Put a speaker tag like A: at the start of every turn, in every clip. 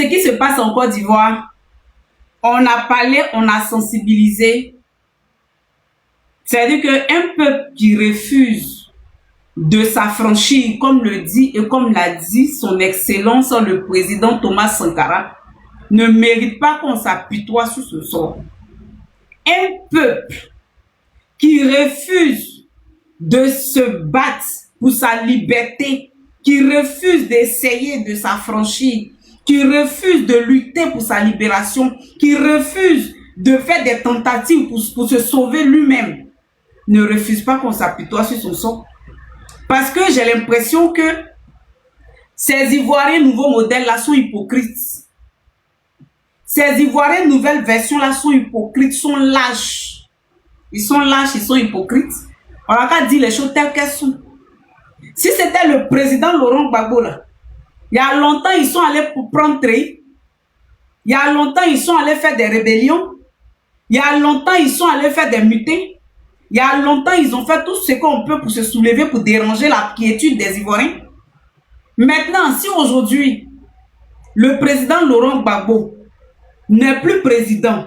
A: qui se passe en Côte d'Ivoire, on a parlé, on a sensibilisé. C'est-à-dire qu'un peuple qui refuse de s'affranchir, comme le dit et comme l'a dit son Excellence le président Thomas Sankara, ne mérite pas qu'on s'apitoie sur ce sort. Un peuple qui refuse de se battre pour sa liberté, qui refuse d'essayer de s'affranchir, qui refuse de lutter pour sa libération, qui refuse de faire des tentatives pour se sauver lui-même, ne refuse pas qu'on s'apitoie sur son sort. Parce que j'ai l'impression que ces Ivoiriens nouveaux modèles-là sont hypocrites. Ces Ivoiriens nouvelles versions-là sont hypocrites, sont lâches. Ils sont lâches, ils sont hypocrites. On n'a qu'à dire les choses telles qu'elles sont. Si c'était le président Laurent Gbagbo, là, il y a longtemps, ils sont allés pour prendre Trey. Il y a longtemps, ils sont allés faire des rébellions. Il y a longtemps, ils sont allés faire des mutins. Il y a longtemps, ils ont fait tout ce qu'on peut pour se soulever, pour déranger la quiétude des Ivoiriens. Maintenant, si aujourd'hui, le président Laurent Gbagbo n'est plus président,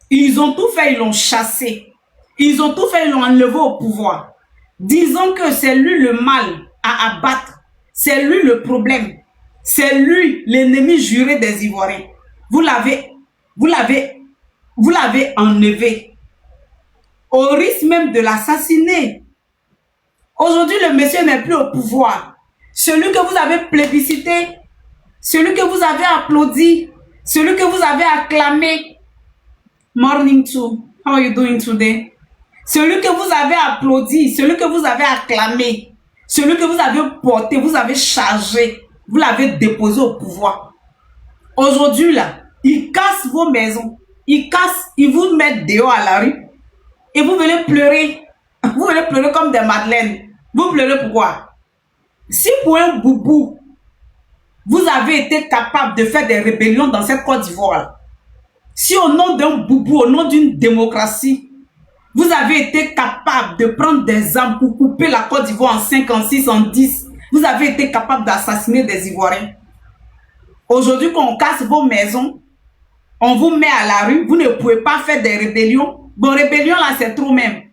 A: ils ont tout fait, ils l'ont chassé. Ils ont tout fait, ils l'ont enlevé au pouvoir. Disons que c'est lui le mal à abattre. C'est lui le problème. C'est lui l'ennemi juré des Ivoiriens. Vous l'avez enlevé. Au risque même de l'assassiner. Aujourd'hui, le monsieur n'est plus au pouvoir. Celui que vous avez plébiscité, celui que vous avez applaudi, celui que vous avez acclamé. Morning to, how are you doing today? Celui que vous avez applaudi, celui que vous avez acclamé, celui que vous avez porté, vous avez chargé, vous l'avez déposé au pouvoir. Aujourd'hui, là, ils cassent vos maisons, ils vous mettent dehors à la rue et vous venez pleurer. Vous venez pleurer comme des madeleines. Vous pleurez pourquoi? Si pour un boubou, vous avez été capable de faire des rébellions dans cette Côte d'Ivoire, si au nom d'un boubou, au nom d'une démocratie, vous avez été capable de prendre des armes pour couper la Côte d'Ivoire en 5, en 6, en 10, vous avez été capable d'assassiner des Ivoiriens. Aujourd'hui, quand on casse vos maisons, on vous met à la rue, vous ne pouvez pas faire des rébellions. Bon, rébellion là, c'est trop même.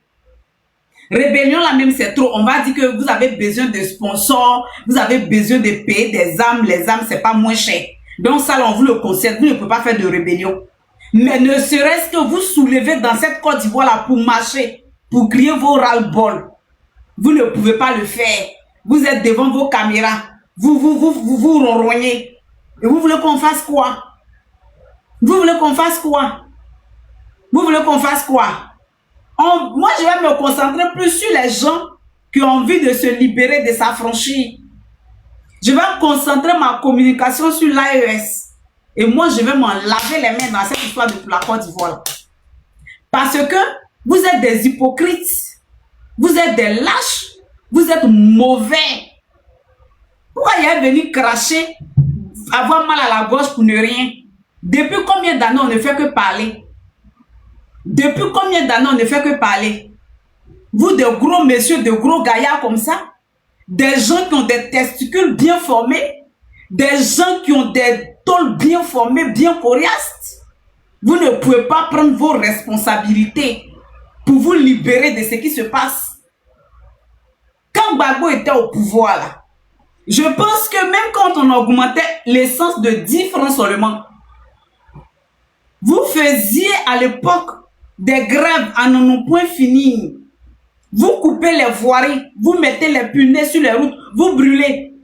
A: Rébellion là même, c'est trop. On va dire que vous avez besoin de sponsors, vous avez besoin de payer des armes. Les armes, c'est pas moins cher. Donc ça, on vous le concède, vous ne pouvez pas faire de rébellion. Mais ne serait-ce que vous soulevez dans cette Côte d'Ivoire là pour marcher, pour crier vos ras-le-bol, vous ne pouvez pas le faire. Vous êtes devant vos caméras, vous ronrognez. Et vous voulez qu'on fasse quoi? Vous voulez qu'on fasse quoi? Vous voulez qu'on fasse quoi? Moi, je vais me concentrer plus sur les gens qui ont envie de se libérer, de s'affranchir. Je vais concentrer ma communication sur l'AES. Et moi, je vais m'en laver les mains dans cette histoire de la Côte d'Ivoire. Parce que vous êtes des hypocrites. Vous êtes des lâches. Vous êtes mauvais. Pourquoi il est venu cracher, avoir mal à la gorge pour ne rien? Depuis combien d'années on ne fait que parler? Depuis combien d'années on ne fait que parler? Vous, de gros messieurs, de gros gaillards comme ça, des gens qui ont des testicules bien formés, des gens qui ont des tôles bien formées, bien coriaces, vous ne pouvez pas prendre vos responsabilités pour vous libérer de ce qui se passe. Quand Gbagbo était au pouvoir, là, je pense que même quand on augmentait l'essence de 10 francs seulement, vous faisiez à l'époque des grèves à non point finir. Vous coupez les voiries, vous mettez les punaises sur les routes, vous brûlez.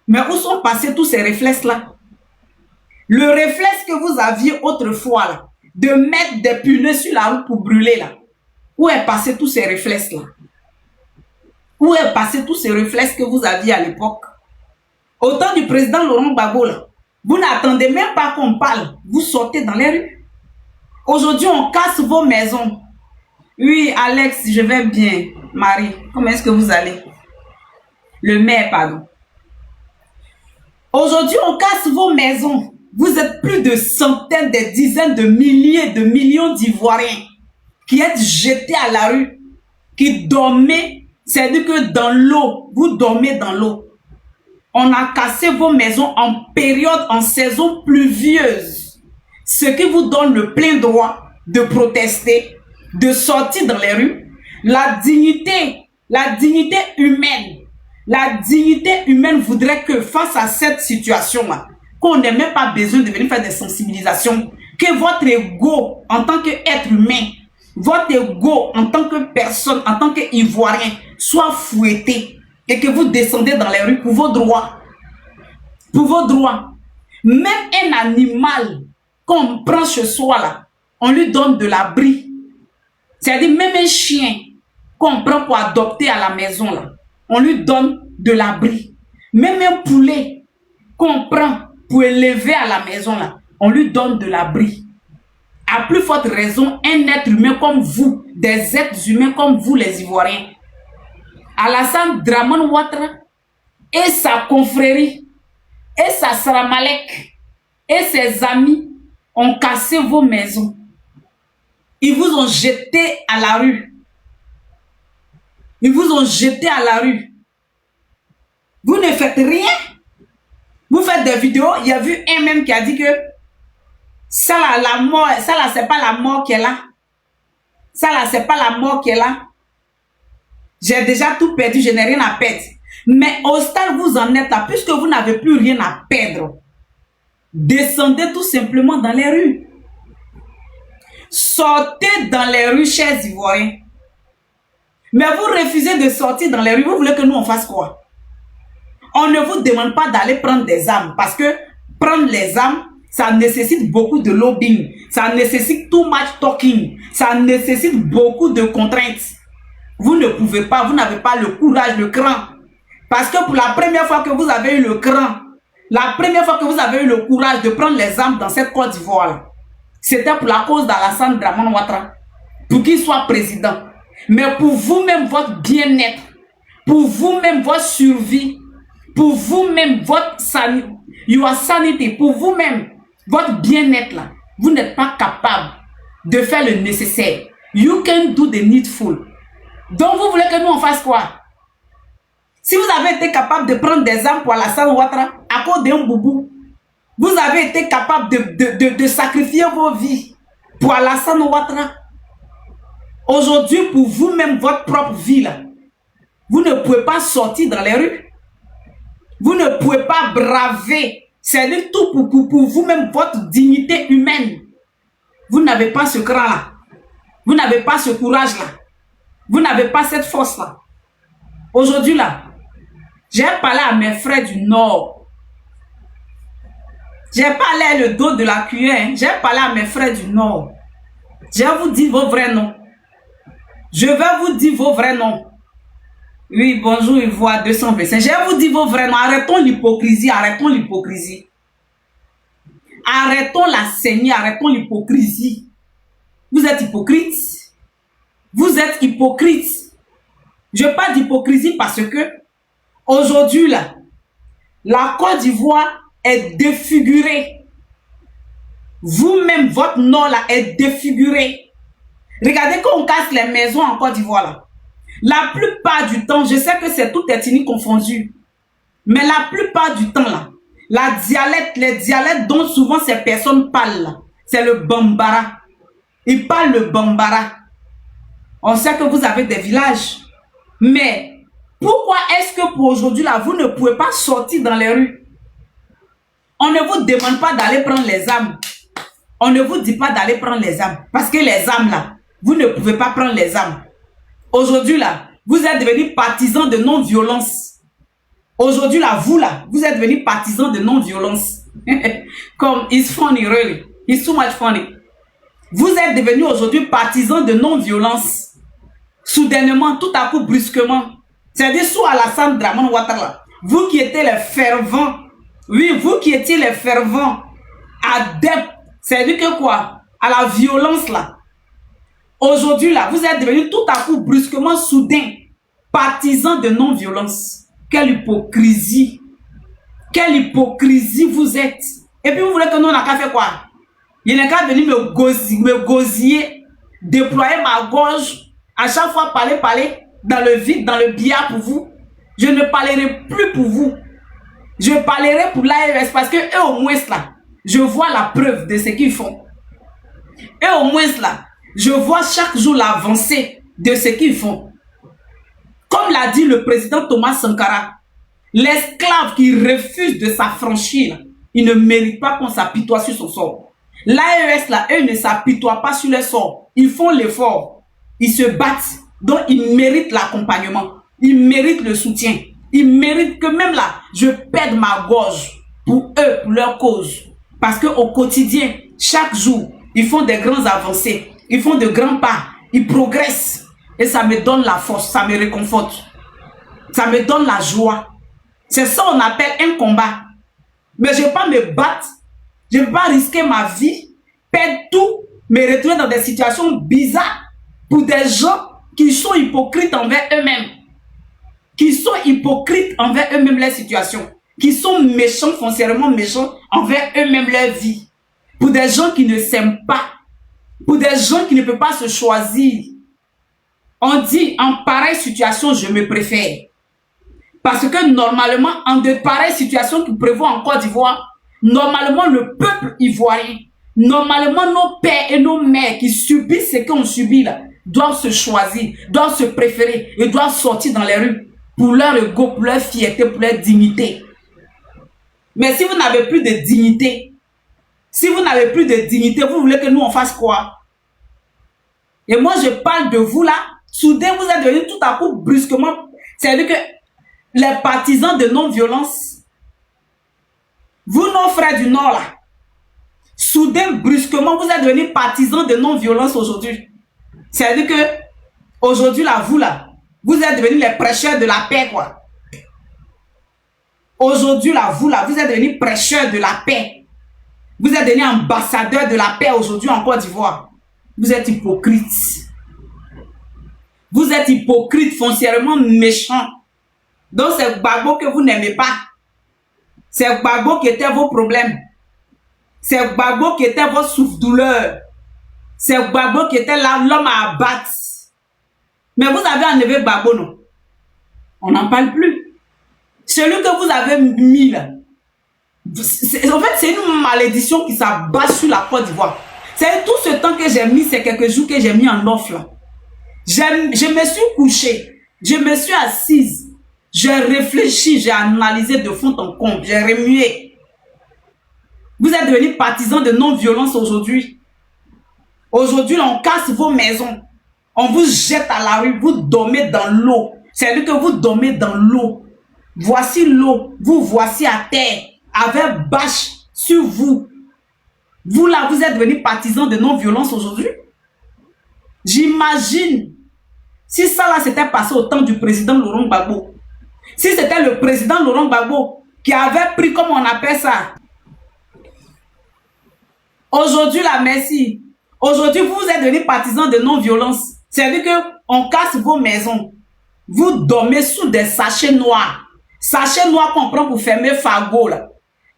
A: Mais où sont passés tous ces réflexes-là? Le réflexe que vous aviez autrefois, là, de mettre des punaises sur la route pour brûler, là, où est passé tous ces réflexes-là? Où est passé tous ces réflexes que vous aviez à l'époque? Au temps du président Laurent Gbagbo, là, vous n'attendez même pas qu'on parle, vous sortez dans les rues. Aujourd'hui, on casse vos maisons. Oui, Alex, je vais bien. Marie, comment est-ce que vous allez? Le maire, pardon. Aujourd'hui, on casse vos maisons. Vous êtes plus de centaines, des dizaines de milliers, de millions d'Ivoiriens qui êtes jetés à la rue, qui dormaient, c'est-à-dire que dans l'eau, vous dormez dans l'eau. On a cassé vos maisons en période, en saison pluvieuse. Ce qui vous donne le plein droit de protester, de sortir dans les rues. La dignité humaine. La dignité humaine voudrait que face à cette situation-là, qu'on n'ait même pas besoin de venir faire des sensibilisations, que votre ego en tant qu'être humain, votre ego en tant que personne, en tant qu'Ivoirien, soit fouetté et que vous descendez dans les rues pour vos droits. Pour vos droits. Même un animal qu'on prend chez soi là, on lui donne de l'abri. C'est-à-dire même un chien qu'on prend pour adopter à la maison là, on lui donne de l'abri. Même un poulet qu'on prend pour élever à la maison là, on lui donne de l'abri. À plus forte raison, un être humain comme vous, des êtres humains comme vous les Ivoiriens. Alassane Dramane Ouattara et sa confrérie, et sa Saramalek, et ses amis ont cassé vos maisons. Ils vous ont jeté à la rue. Ils vous ont jeté à la rue. Vous ne faites rien. Vous faites des vidéos. Il y a vu un même qui a dit que ça là, la mort, ça là, c'est pas la mort qui est là. Ça là, c'est pas la mort qui est là. J'ai déjà tout perdu, je n'ai rien à perdre. Mais au stade vous en êtes là, puisque vous n'avez plus rien à perdre, descendez tout simplement dans les rues. Sortez dans les rues, chers Ivoiriens. Mais vous refusez de sortir dans les rues. Vous voulez que nous on fasse quoi? On ne vous demande pas d'aller prendre des armes. Parce que prendre les armes, ça nécessite beaucoup de lobbying. Ça nécessite too much talking. Ça nécessite beaucoup de contraintes. Vous ne pouvez pas, vous n'avez pas le courage, le cran. Parce que pour la première fois que vous avez eu le cran, la première fois que vous avez eu le courage de prendre les armes dans cette Côte d'Ivoire, c'était pour la cause d'Alassane Dramane Ouattara, pour qu'il soit président. Mais pour vous-même, votre bien-être, pour vous-même, votre survie, pour vous-même, votre sanité, pour vous-même, votre bien-être là, vous n'êtes pas capable de faire le nécessaire. You can do the needful. Donc vous voulez que nous on fasse quoi? Si vous avez été capable de prendre des armes pour Alassane Ouattara à cause d'un boubou, vous avez été capable de sacrifier vos vies pour Alassane Ouattara. Aujourd'hui, pour vous-même, votre propre vie, là, vous ne pouvez pas sortir dans les rues. Vous ne pouvez pas braver. C'est tout pour vous-même, votre dignité humaine. Vous n'avez pas ce cran-là. Vous n'avez pas ce courage-là. Vous n'avez pas cette force-là. Aujourd'hui, là, j'ai parlé à mes frères du Nord. J'ai parlé le dos de la cuillère. Hein. J'ai parlé à mes frères du Nord. Je vais vous dire vos vrais noms. Je vais vous dire vos vrais noms. Oui, bonjour, Ivoire 225. Je vais vous dire vos vrais noms. Arrêtons l'hypocrisie, arrêtons l'hypocrisie. Arrêtons la saignée, arrêtons l'hypocrisie. Vous êtes hypocrite. Vous êtes hypocrite. Je parle d'hypocrisie parce que aujourd'hui, là, la Côte d'Ivoire est défigurée. Vous-même, votre nom là est défiguré. Regardez quand on casse les maisons en Côte d'Ivoire là. La plupart du temps, je sais que c'est tout ethnie confondu. Mais la plupart du temps là, les dialectes dont souvent ces personnes parlent, c'est le Bambara. Ils parlent le Bambara. On sait que vous avez des villages. Mais pourquoi est-ce que pour aujourd'hui là, vous ne pouvez pas sortir dans les rues? On ne vous demande pas d'aller prendre les armes. On ne vous dit pas d'aller prendre les armes. Parce que les armes là, vous ne pouvez pas prendre les armes. Aujourd'hui là, vous êtes devenus partisans de non-violence. Aujourd'hui là, vous êtes devenus partisans de non-violence. Comme, it's funny really. It's too much funny. Vous êtes devenus aujourd'hui partisans de non-violence. Soudainement, tout à coup, brusquement. C'est-à-dire sous Alassane Dramane Ouattara. Vous qui étiez les fervents. Oui, vous qui étiez les fervents adeptes. C'est-à-dire que quoi? À la violence là. Aujourd'hui là, vous êtes devenus tout à coup, brusquement, soudain, partisans de non-violence. Quelle hypocrisie. Quelle hypocrisie vous êtes. Et puis vous voulez que nous, on n'a qu'à faire quoi? Il n'est qu'à venir me gosiller, déployer ma gorge, à chaque fois parler dans le vide, dans le billard pour vous. Je ne parlerai plus pour vous. Je parlerai pour l'ARS parce que eux au moins là, je vois la preuve de ce qu'ils font. Et au moins là, je vois chaque jour l'avancée de ce qu'ils font. Comme l'a dit le président Thomas Sankara, l'esclave qui refuse de s'affranchir, il ne mérite pas qu'on s'apitoie sur son sort. L'AES, là, eux ne s'apitoient pas sur leur sort. Ils font l'effort. Ils se battent. Donc, ils méritent l'accompagnement. Ils méritent le soutien. Ils méritent que même là, je perde ma gorge pour eux, pour leur cause. Parce qu'au quotidien, chaque jour, ils font des grandes avancées. Ils font de grands pas. Ils progressent. Et ça me donne la force. Ça me réconforte. Ça me donne la joie. C'est ça qu'on appelle un combat. Mais je ne vais pas me battre. Je ne vais pas risquer ma vie, perdre tout, me retrouver dans des situations bizarres pour des gens qui sont hypocrites envers eux-mêmes. Qui sont hypocrites envers eux-mêmes les situations. Qui sont méchants, foncièrement méchants envers eux-mêmes leur vie. Pour des gens qui ne s'aiment pas. Pour des gens qui ne peuvent pas se choisir. On dit, en pareille situation, je me préfère. Parce que normalement, en de pareilles situations qui prévoient en Côte d'Ivoire, normalement, le peuple ivoirien, normalement, nos pères et nos mères qui subissent ce qu'on subit là, doivent se choisir, doivent se préférer et doivent sortir dans les rues pour leur ego, pour leur fierté, pour leur dignité. Mais si vous n'avez plus de dignité, si vous n'avez plus de dignité, vous voulez que nous on fasse quoi? Et moi, je parle de vous là, soudain, vous êtes devenus tout à coup brusquement, c'est-à-dire que les partisans de non-violence, vous, nos frères du Nord, là, soudain, brusquement, vous êtes devenus partisans de non-violence aujourd'hui. C'est-à-dire que, aujourd'hui, là, vous êtes devenus les prêcheurs de la paix, quoi. Aujourd'hui, là, vous êtes devenus prêcheurs de la paix. Vous êtes devenus ambassadeurs de la paix aujourd'hui en Côte d'Ivoire. Vous êtes hypocrites. Vous êtes hypocrites, foncièrement méchants. Donc, c'est Gbagbo que vous n'aimez pas. C'est Gbagbo qui était vos problèmes. C'est Gbagbo qui était votre souffre-douleur. C'est Gbagbo qui était l'homme à abattre. Mais vous avez enlevé Gbagbo, non? On n'en parle plus. Celui que vous avez mis là, en fait, c'est une malédiction qui s'abat sur la Côte d'Ivoire. C'est tout ce temps que j'ai mis, c'est quelques jours que j'ai mis en offre là. Je me suis couchée, je me suis assise. J'ai réfléchi, j'ai analysé de fond en comble, j'ai remué. Vous êtes devenus partisans de non-violence aujourd'hui. Aujourd'hui, on casse vos maisons. On vous jette à la rue, vous dormez dans l'eau. C'est-à-dire que vous dormez dans l'eau. Voici l'eau, vous voici à terre, avec bâche sur vous. Vous là, vous êtes devenus partisans de non-violence aujourd'hui. J'imagine, si ça là s'était passé au temps du président Laurent Gbagbo, si c'était le président Laurent Gbagbo qui avait pris, comme on appelle ça, aujourd'hui la merci, aujourd'hui vous êtes devenus partisans de non-violence. C'est-à-dire qu'on casse vos maisons. Vous dormez sous des sachets noirs. Sachets noirs qu'on prend pour fermer fagot là.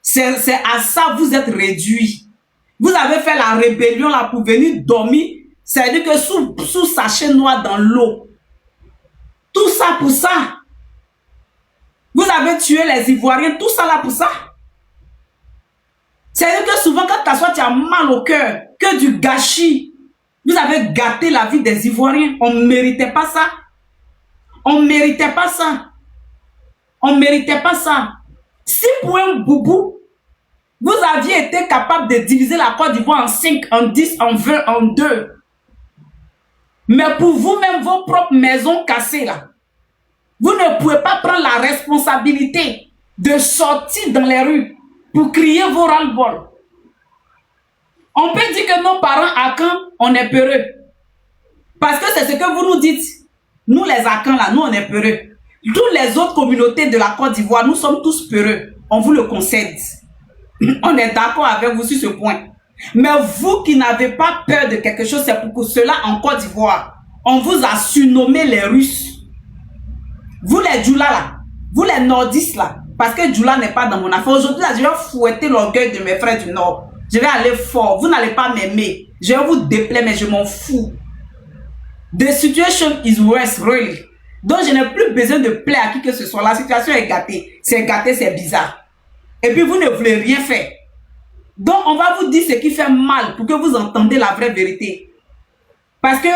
A: C'est à ça vous êtes réduits. Vous avez fait la rébellion là pour venir dormir. C'est-à-dire que sous sachet noir dans l'eau. Tout ça pour ça. Vous avez tué les Ivoiriens, tout ça là pour ça. C'est-à-dire que souvent quand tu t'assois, tu as mal au cœur, que du gâchis. Vous avez gâté la vie des Ivoiriens. On ne méritait pas ça. On ne méritait pas ça. On ne méritait pas ça. Si pour un boubou, vous aviez été capable de diviser la Côte d'Ivoire en 5, en 10, en 20, en 2. Mais pour vous-même, vos propres maisons cassées là, vous ne pouvez pas prendre la responsabilité de sortir dans les rues pour crier vos ras-le-bol. On peut dire que nos parents Akans, on est peureux. Parce que c'est ce que vous nous dites. Nous les Akans là, nous on est peureux. Toutes les autres communautés de la Côte d'Ivoire, nous sommes tous peureux. On vous le concède. On est d'accord avec vous sur ce point. Mais vous qui n'avez pas peur de quelque chose, c'est pour cela en Côte d'Ivoire, on vous a surnommé les Russes. Vous les Djoula là, vous les Nordistes là, parce que Djoula n'est pas dans mon affaire. Aujourd'hui là, je vais fouetter l'orgueil de mes frères du Nord. Je vais aller fort. Vous n'allez pas m'aimer. Je vais vous déplaire, mais je m'en fous. The situation is worse, really. Donc je n'ai plus besoin de plaire à qui que ce soit. La situation est gâtée. C'est gâté, c'est bizarre. Et puis vous ne voulez rien faire. Donc on va vous dire ce qui fait mal pour que vous entendez la vraie vérité. Parce que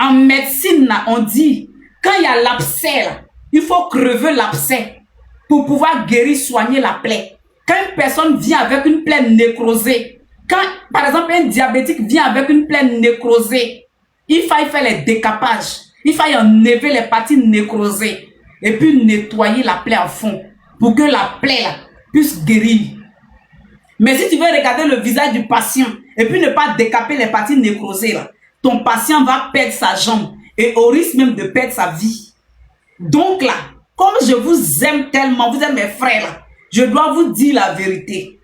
A: en médecine, on dit, quand il y a l'abcès, il faut crever l'abcès pour pouvoir guérir, soigner la plaie. Quand une personne vient avec une plaie nécrosée, quand par exemple un diabétique vient avec une plaie nécrosée, il faut faire les décapages, il faut enlever les parties nécrosées et puis nettoyer la plaie à fond pour que la plaie là, puisse guérir. Mais si tu veux regarder le visage du patient et puis ne pas décaper les parties nécrosées là, ton patient va perdre sa jambe et au risque même de perdre sa vie. Donc là, comme je vous aime tellement, vous êtes mes frères là, je dois vous dire la vérité.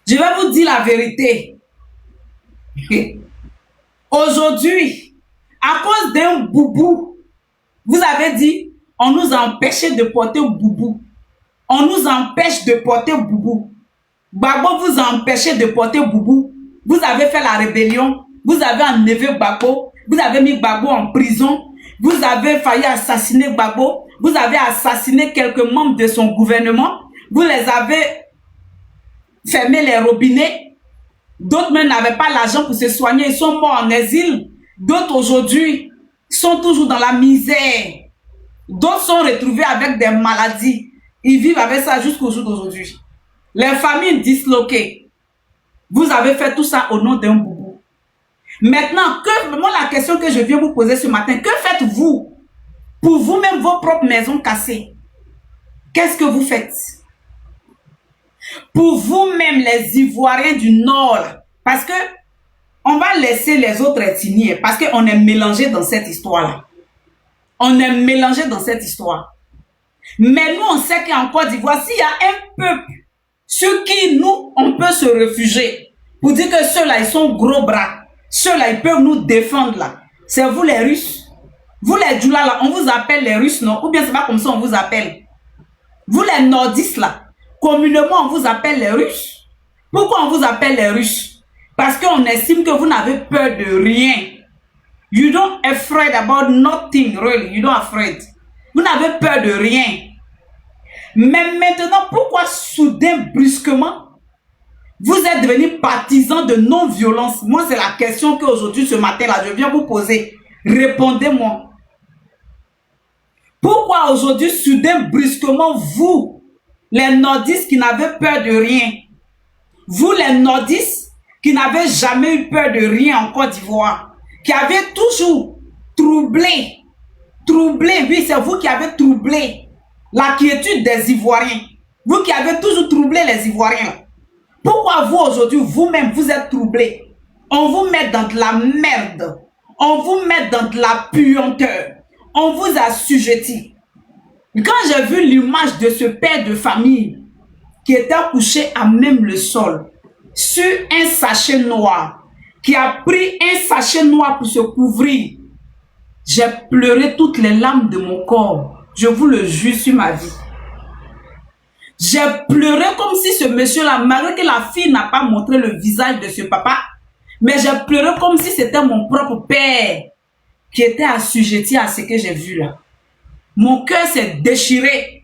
A: Je vais vous dire la vérité. Aujourd'hui, à cause d'un boubou, vous avez dit, on nous a empêché de porter boubou. On nous empêche de porter boubou. Gbagbo vous a empêché de porter boubou. Vous avez fait la rébellion. Vous avez enlevé Gbagbo. Vous avez mis Gbagbo en prison. Vous avez failli assassiner Gbagbo. Vous avez assassiné quelques membres de son gouvernement. Vous les avez fermé les robinets. D'autres même n'avaient pas l'argent pour se soigner. Ils sont morts en exil. D'autres aujourd'hui sont toujours dans la misère. D'autres sont retrouvés avec des maladies. Ils vivent avec ça jusqu'au jour d'aujourd'hui. Les familles disloquées. Vous avez fait tout ça au nom d'un boubou. Maintenant, moi la question que je viens vous poser ce matin, que faites-vous pour vous-même vos propres maisons cassées? Qu'est-ce que vous faites? Pour vous-même les Ivoiriens du Nord, parce que on va laisser les autres ethnies, parce qu'on est mélangés dans cette histoire-là. On est mélangés dans cette histoire. Mais nous, on sait qu'en Côte d'Ivoire, s'il y a un peuple sur qui nous, on peut se réfugier, pour dire que ceux-là, ils sont gros bras, ceux-là, ils peuvent nous défendre là. C'est vous les Russes. Vous les Djoula là, on vous appelle les Russes, non? Ou bien c'est pas comme ça on vous appelle. Vous les Nordistes là, communément on vous appelle les Russes. Pourquoi on vous appelle les Russes? Parce qu'on estime que vous n'avez peur de rien. You don't afraid about nothing, really. You don't afraid. Vous n'avez peur de rien. Mais maintenant, pourquoi soudain, brusquement, vous êtes devenus partisans de non-violence? Moi, c'est la question qu'aujourd'hui, ce matin-là, je viens vous poser. Répondez-moi. Pourquoi aujourd'hui, soudain, brusquement, vous, les nordistes qui n'avaient peur de rien, vous, les nordistes qui n'avez jamais eu peur de rien en Côte d'Ivoire, qui avez toujours troublé, oui, c'est vous qui avez troublé la quiétude des Ivoiriens. Vous qui avez toujours troublé les Ivoiriens. Pourquoi vous aujourd'hui, vous-même, vous êtes troublés? On vous met dans de la merde. On vous met dans de la puanteur. On vous assujettit. Quand j'ai vu l'image de ce père de famille qui était couché à même le sol, sur un sachet noir, qui a pris un sachet noir pour se couvrir, j'ai pleuré toutes les larmes de mon corps. Je vous le jure sur ma vie. J'ai pleuré comme si ce monsieur-là, malgré que la fille n'a pas montré le visage de ce papa, mais j'ai pleuré comme si c'était mon propre père qui était assujetti à ce que j'ai vu là. Mon cœur s'est déchiré.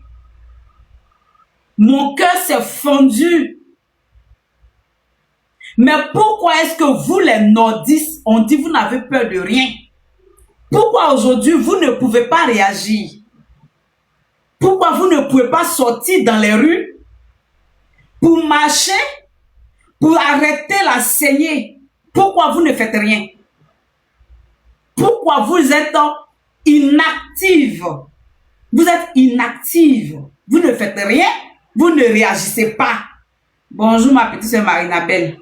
A: Mon cœur s'est fondu. Mais pourquoi est-ce que vous, les nordistes, on dit vous n'avez peur de rien? Pourquoi aujourd'hui vous ne pouvez pas réagir? Pourquoi vous ne pouvez pas sortir dans les rues pour marcher, pour arrêter la saignée? Pourquoi vous ne faites rien? Pourquoi vous êtes inactive? Vous êtes inactive. Vous ne faites rien. Vous ne réagissez pas. Bonjour ma petite soeur Marinabelle.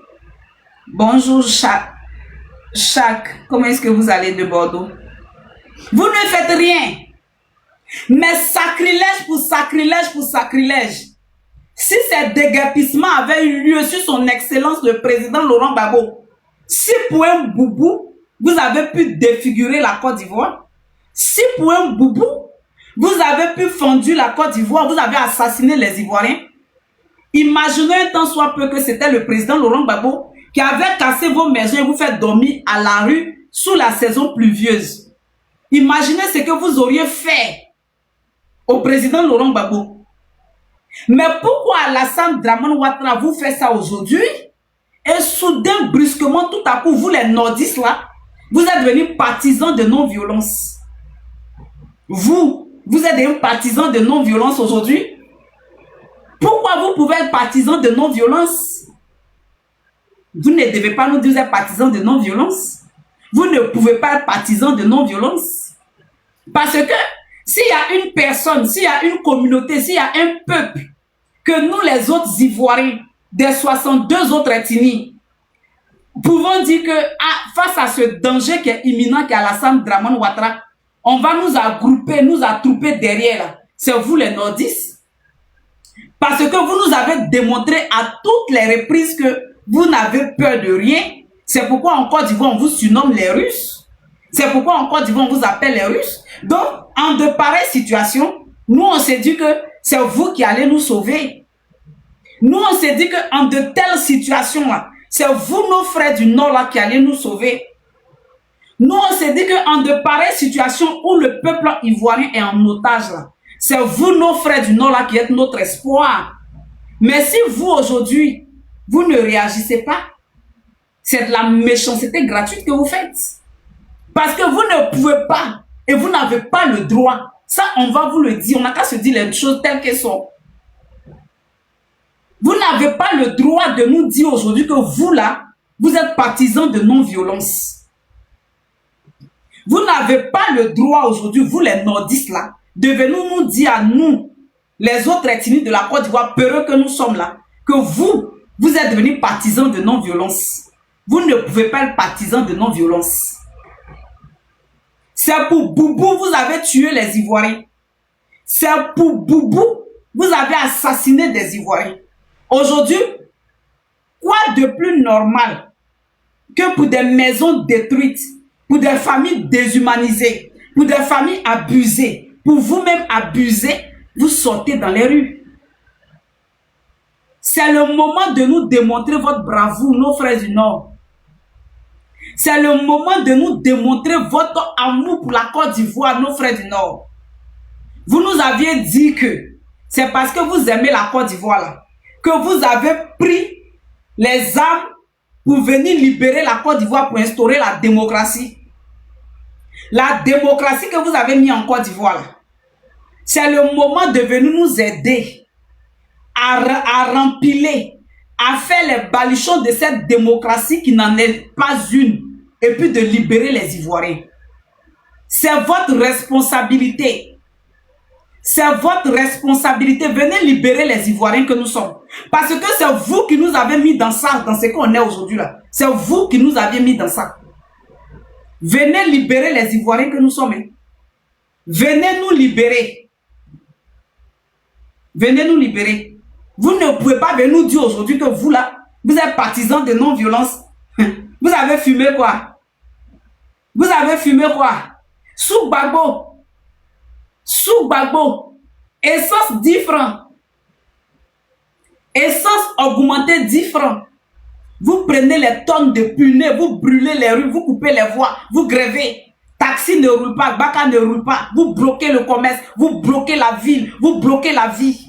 A: Bonjour Chac. Comment est-ce que vous allez de Bordeaux? Vous ne faites rien. Mais sacrilège pour sacrilège pour sacrilège. Si ces déguerpissements avaient eu lieu sur son excellence le président Laurent Gbagbo, si pour un boubou, vous avez pu défigurer la Côte d'Ivoire, si pour un boubou, vous avez pu fondre la Côte d'Ivoire, vous avez assassiné les Ivoiriens, imaginez un temps soit peu que c'était le président Laurent Gbagbo qui avait cassé vos maisons et vous fait dormir à la rue sous la saison pluvieuse. Imaginez ce que vous auriez fait. au président Laurent Gbagbo. Mais pourquoi Alassane Dramane Ouattara vous fait ça aujourd'hui? Et soudain, brusquement, tout à coup, vous les nordistes là, vous êtes devenus partisans de non-violence. Vous êtes des partisans de non-violence aujourd'hui. Pourquoi vous pouvez être partisans de non-violence? Vous ne devez pas nous dire que vous êtes partisans de non-violence. Vous ne pouvez pas être partisans de non-violence. Parce que s'il y a une personne, s'il y a une communauté, s'il y a un peuple, que nous les autres Ivoiriens, des 62 autres ethnies, pouvons dire que face à ce danger qui est imminent, qui est Alassane Dramane Ouattara, on va nous agrouper, nous attrouper derrière. C'est vous les nordistes. Parce que vous nous avez démontré à toutes les reprises que vous n'avez peur de rien. C'est pourquoi en Côte d'Ivoire, on vous surnomme les Russes. C'est pourquoi en Côte d'Ivoire, on vous appelle les Russes. Donc, en de pareilles situations, nous, on s'est dit que c'est vous qui allez nous sauver. Nous, on s'est dit qu'en de telles situations-là, c'est vous, nos frères du Nord, là, qui allez nous sauver. Nous, on s'est dit qu'en de pareilles situations où le peuple ivoirien est en otage, là, c'est vous, nos frères du Nord, là, qui êtes notre espoir. Mais si vous, aujourd'hui, vous ne réagissez pas, c'est de la méchanceté gratuite que vous faites. Parce que vous ne pouvez pas et vous n'avez pas le droit. Ça, on va vous le dire. On n'a qu'à se dire les choses telles qu'elles sont. Vous n'avez pas le droit de nous dire aujourd'hui que vous, là, vous êtes partisans de non-violence. Vous n'avez pas le droit aujourd'hui, vous les nordistes, là, de venir nous dire à nous, les autres ethnies de la Côte d'Ivoire, peureux que nous sommes là, que vous êtes devenus partisans de non-violence. Vous ne pouvez pas être partisans de non-violence. C'est pour Boubou, vous avez tué les Ivoiriens. C'est pour Boubou, vous avez assassiné des Ivoiriens. Aujourd'hui, quoi de plus normal que pour des maisons détruites, pour des familles déshumanisées, pour des familles abusées, pour vous-même abuser, vous sortez dans les rues. C'est le moment de nous démontrer votre bravoure, nos frères du Nord. C'est le moment de nous démontrer votre amour pour la Côte d'Ivoire, nos frères du Nord. Vous nous aviez dit que c'est parce que vous aimez la Côte d'Ivoire là, que vous avez pris les armes pour venir libérer la Côte d'Ivoire pour instaurer la démocratie. La démocratie que vous avez mis en Côte d'Ivoire là, c'est le moment de venir nous aider à rempiler, à faire les baluchons de cette démocratie qui n'en est pas une, et puis de libérer les Ivoiriens. C'est votre responsabilité. C'est votre responsabilité. Venez libérer les Ivoiriens que nous sommes. Parce que c'est vous qui nous avez mis dans ça, dans ce qu'on est aujourd'hui là. C'est vous qui nous avez mis dans ça. Venez libérer les Ivoiriens que nous sommes. Venez nous libérer. Venez nous libérer. Vous ne pouvez pas venir nous dire aujourd'hui que vous là, vous êtes partisans de non-violence. Vous avez fumé quoi? Vous avez fumé quoi? Sous Gbagbo. Sous Gbagbo. Essence 10 francs. Essence augmentée 10 francs. Vous prenez les tonnes de punais, vous brûlez les rues, vous coupez les voies, vous grevez. Taxi ne roule pas, Baka ne roule pas. Vous bloquez le commerce, vous bloquez la ville, vous bloquez la vie.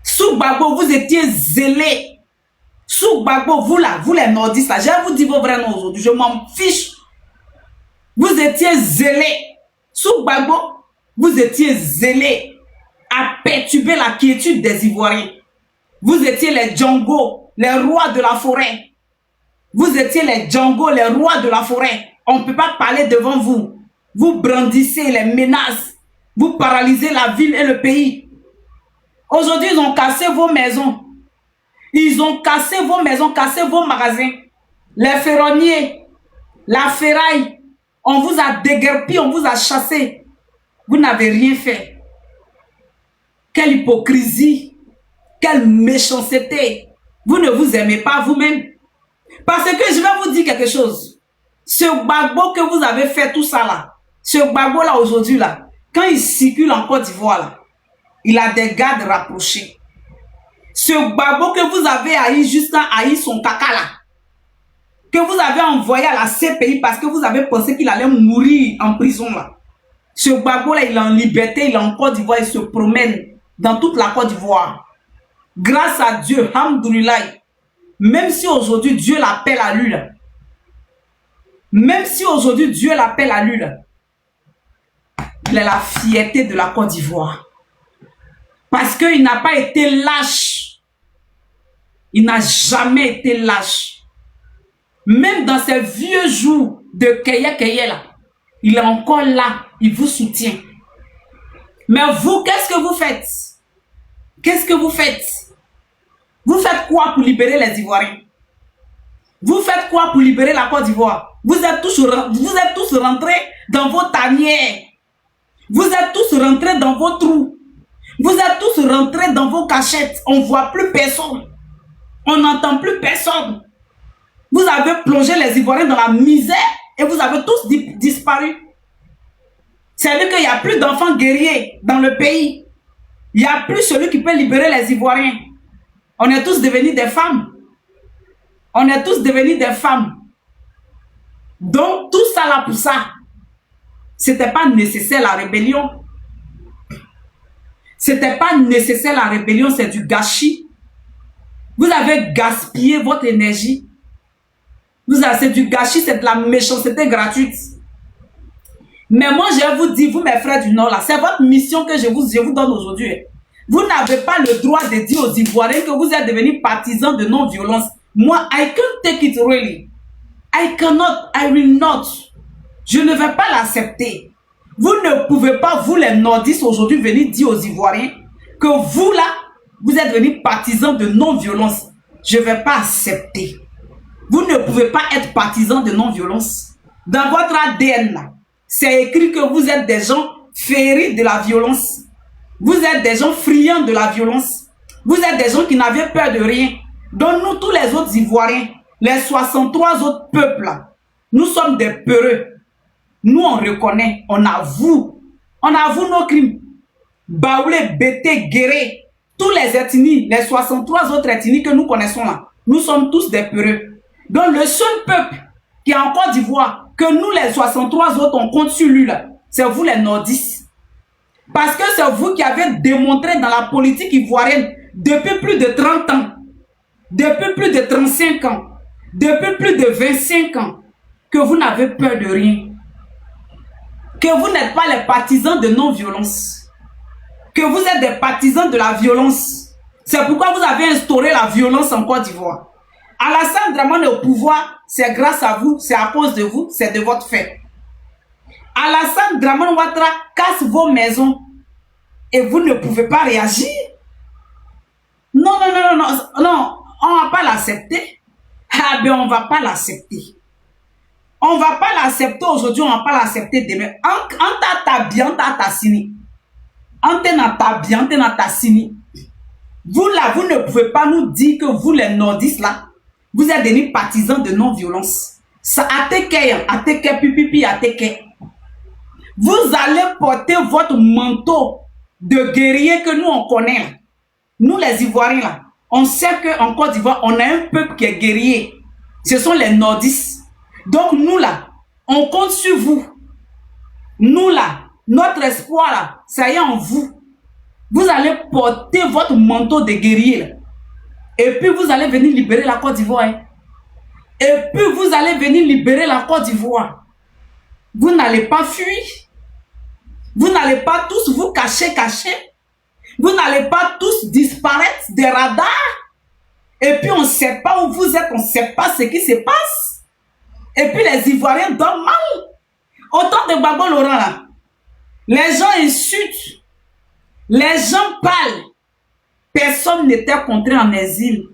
A: Sous Gbagbo, vous étiez zélés. Sous Gbagbo, vous là, vous les nordistes là, je vais vous dire vos vrais noms aujourd'hui, je m'en fiche. Vous étiez zélés. Sous Gbagbo, vous étiez zélés à perturber la quiétude des Ivoiriens. Vous étiez les Django, les rois de la forêt. Vous étiez les Django, les rois de la forêt. On ne peut pas parler devant vous. Vous brandissez les menaces. Vous paralysez la ville et le pays. Aujourd'hui, ils ont cassé vos maisons. Ils ont cassé vos maisons, cassé vos magasins. Les ferronniers, la ferraille. On vous a déguerpi, on vous a chassé. Vous n'avez rien fait. Quelle hypocrisie. Quelle méchanceté. Vous ne vous aimez pas vous-même. Parce que je vais vous dire quelque chose. Ce Gbagbo que vous avez fait tout ça là, ce Gbagbo là aujourd'hui là, quand il circule en Côte d'Ivoire là, il a des gardes rapprochés. Ce Gbagbo que vous avez haï jusqu'à haïr son caca là, que vous avez envoyé à la CPI parce que vous avez pensé qu'il allait mourir en prison là. Ce Gbagbo-là, il est en liberté, il est en Côte d'Ivoire, il se promène dans toute la Côte d'Ivoire. Grâce à Dieu, alhamdoulilah, même si aujourd'hui Dieu l'appelle à lui, là, même si aujourd'hui Dieu l'appelle à lui, là, il est la fierté de la Côte d'Ivoire. Parce qu'il n'a pas été lâche. Il n'a jamais été lâche. Même dans ses vieux jours de Keye là, il est encore là, il vous soutient. Mais vous, qu'est-ce que vous faites? Qu'est-ce que vous faites? Vous faites quoi pour libérer les Ivoiriens? Vous faites quoi pour libérer la Côte d'Ivoire? Vous êtes tous rentrés dans vos tanières. Vous êtes tous rentrés dans vos trous. Vous êtes tous rentrés dans vos cachettes. On ne voit plus personne. On n'entend plus personne. Vous avez plongé les Ivoiriens dans la misère et vous avez tous disparu. C'est-à-dire qu'il n'y a plus d'enfants guerriers dans le pays. Il n'y a plus celui qui peut libérer les Ivoiriens. On est tous devenus des femmes. On est tous devenus des femmes. Donc, tout ça là pour ça, c'était pas nécessaire la rébellion. C'était pas nécessaire la rébellion, c'est du gâchis. Vous avez gaspillé votre énergie. C'est du gâchis, c'est de la méchanceté gratuite. Mais moi, je vous dis, vous mes frères du Nord, là, c'est votre mission que je vous donne aujourd'hui. Vous n'avez pas le droit de dire aux Ivoiriens que vous êtes devenus partisans de non-violence. Moi, I can't take it really. I cannot, I will not. Je ne vais pas l'accepter. Vous ne pouvez pas, vous les nordistes, aujourd'hui, venir dire aux Ivoiriens que vous, là, vous êtes devenus partisans de non-violence. Je ne vais pas accepter. Vous ne pouvez pas être partisans de non-violence. Dans votre ADN, là, c'est écrit que vous êtes des gens férus de la violence. Vous êtes des gens friands de la violence. Vous êtes des gens qui n'avaient peur de rien. Donc nous, tous les autres Ivoiriens, les 63 autres peuples, là, nous sommes des peureux. Nous, on reconnaît, on avoue nos crimes. Baoulé, Bété, Guéré, tous les ethnies, les 63 autres ethnies que nous connaissons là, nous sommes tous des peureux. Donc le seul peuple qui est en Côte d'Ivoire, que nous les 63 autres, on compte sur lui là, c'est vous les nordistes. Parce que c'est vous qui avez démontré dans la politique ivoirienne depuis plus de 30 ans, depuis plus de 35 ans, depuis plus de 25 ans, que vous n'avez peur de rien. Que vous n'êtes pas les partisans de non-violence. Que vous êtes des partisans de la violence. C'est pourquoi vous avez instauré la violence en Côte d'Ivoire. Alassane Dramane est au pouvoir, c'est grâce à vous, c'est à cause de vous, c'est de votre fait. Alassane Dramane Ouattara casse vos maisons et vous ne pouvez pas réagir. Non, on ne va pas l'accepter. Ah ben, on ne va pas l'accepter. On ne va pas l'accepter aujourd'hui, on ne va pas l'accepter demain. En ta bien, ta sini. En ta bien, ta sini. Vous là, vous ne pouvez pas nous dire que vous les nordistes là, vous êtes devenus partisans de non-violence. Ça pipipi. Vous allez porter votre manteau de guerrier que nous on connaît. Nous les Ivoiriens là, on sait qu'en Côte d'Ivoire, on a un peuple qui est guerrier. Ce sont les nordistes. Donc nous là, on compte sur vous. Nous là, notre espoir là, ça y est en vous. Vous allez porter votre manteau de guerrier là. Et puis vous allez venir libérer la Côte d'Ivoire. Hein. Et puis vous allez venir libérer la Côte d'Ivoire. Vous n'allez pas fuir. Vous n'allez pas tous vous cacher. Vous n'allez pas tous disparaître des radars. Et puis on ne sait pas où vous êtes, on ne sait pas ce qui se passe. Et puis les Ivoiriens dorment mal. Autant de Gbagbo Laurent là. Les gens insultent. Les gens parlent. Personne n'était contraint en exil.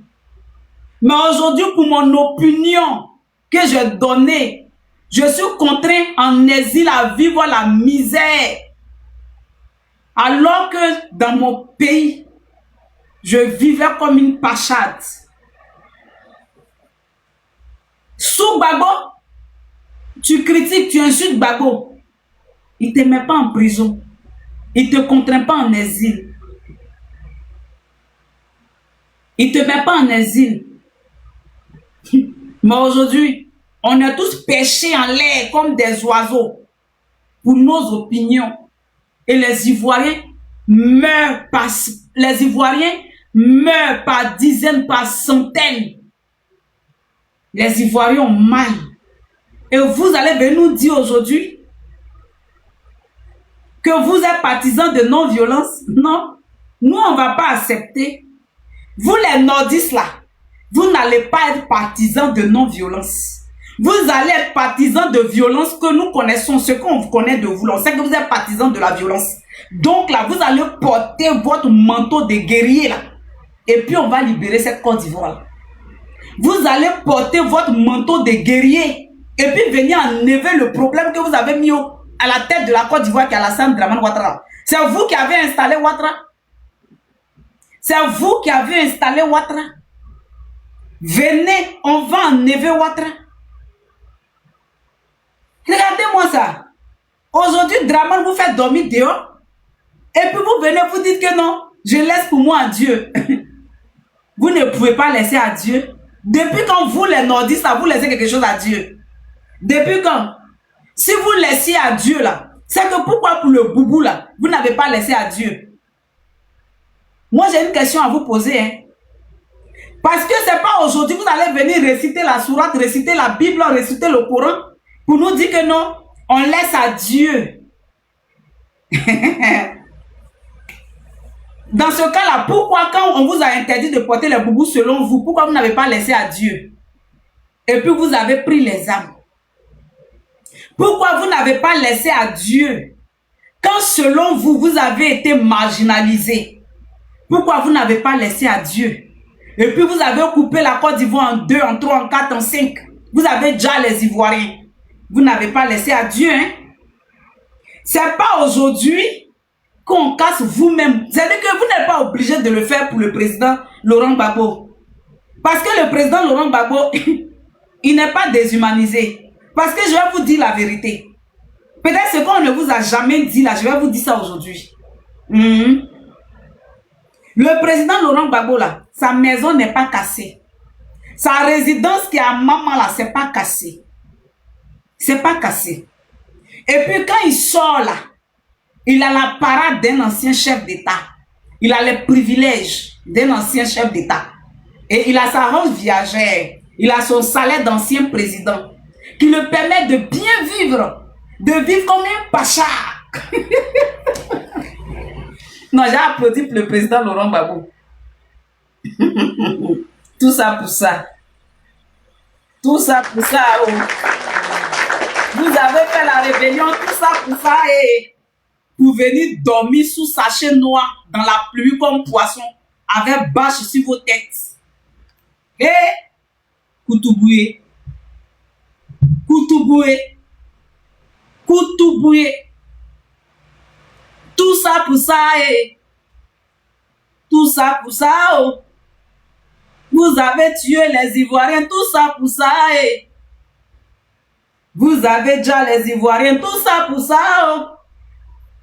A: Mais aujourd'hui, pour mon opinion que j'ai donnée, je suis contraint en exil à vivre la misère. Alors que dans mon pays, je vivais comme une pachade. Sous Gbagbo, tu critiques, tu insultes Gbagbo. Il ne te met pas en prison. Il ne te contraint pas en exil. Il ne te met pas en exil. Mais aujourd'hui, on est tous pêchés en l'air comme des oiseaux. pour nos opinions. Et les Ivoiriens meurent par dizaines, par centaines. Les Ivoiriens ont mal. Et vous allez venir nous dire aujourd'hui que vous êtes partisans de non-violence. Non, nous on ne va pas accepter. Vous les nordistes là, vous n'allez pas être partisans de non-violence. Vous allez être partisans de violence que nous connaissons, ce qu'on connaît de vous. On sait que vous êtes partisans de la violence. Donc là, vous allez porter votre manteau de guerrier là. Et puis on va libérer cette Côte d'Ivoire. Vous allez porter votre manteau de guerrier. Et puis venir enlever le problème que vous avez mis à la tête de la Côte d'Ivoire qui est Alassane Dramane Ouattara. C'est vous qui avez installé Ouattara. C'est vous qui avez installé Ouattara. Venez, on va enlever Ouattara. Regardez-moi ça. Aujourd'hui, Dramane vous fait dormir dehors. Et puis vous venez, vous dites que non, je laisse pour moi à Dieu. Vous ne pouvez pas laisser à Dieu. Depuis quand vous, les nordistes, vous laissez quelque chose à Dieu? Depuis quand? Si vous laissiez à Dieu là, c'est que pourquoi pour le boubou là, vous n'avez pas laissé à Dieu? Moi j'ai une question à vous poser. Hein. Parce que c'est pas aujourd'hui vous allez venir réciter la sourate, réciter la Bible, réciter le Coran, pour nous dire que non, on laisse à Dieu. Dans ce cas-là, pourquoi quand on vous a interdit de porter les boubous selon vous, pourquoi vous n'avez pas laissé à Dieu? Et puis vous avez pris les âmes. Pourquoi vous n'avez pas laissé à Dieu quand selon vous, vous avez été marginalisé? Pourquoi vous n'avez pas laissé à Dieu? Et puis vous avez coupé la Côte d'Ivoire en 2, en 3, en 4, en 5. Vous avez déjà les Ivoiriens. Vous n'avez pas laissé à Dieu. Hein? C'est pas aujourd'hui qu'on casse vous-même. C'est-à-dire que vous n'êtes pas obligé de le faire pour le président Laurent Gbagbo. Parce que le président Laurent Gbagbo, il n'est pas déshumanisé. Parce que je vais vous dire la vérité. Peut-être ce qu'on ne vous a jamais dit là, je vais vous dire ça aujourd'hui. Le président Laurent Gbagbo là, sa maison n'est pas cassée. Sa résidence qui est à Maman là, c'est pas cassé. C'est pas cassé. Et puis quand il sort là, il a la parade d'un ancien chef d'État. Il a les privilèges d'un ancien chef d'État. Et il a sa rente viagère. Il a son salaire d'ancien président qui le permet de bien vivre. De vivre comme un pacha. Non, j'ai applaudi pour le président Laurent Gbagbo. Tout ça pour ça. Tout ça pour ça. Oh. Vous avez fait la rébellion, tout ça pour ça. Et pour venir dormir sous sachet noir dans la pluie comme poisson avec bâche sur vos têtes. Et Koutouboué. Koutouboué. Koutouboué. Tout ça pour ça. Et tout ça pour ça. Oh. Vous avez tué les Ivoiriens, tout ça pour ça. Et vous avez déjà les Ivoiriens, tout ça pour ça. Oh.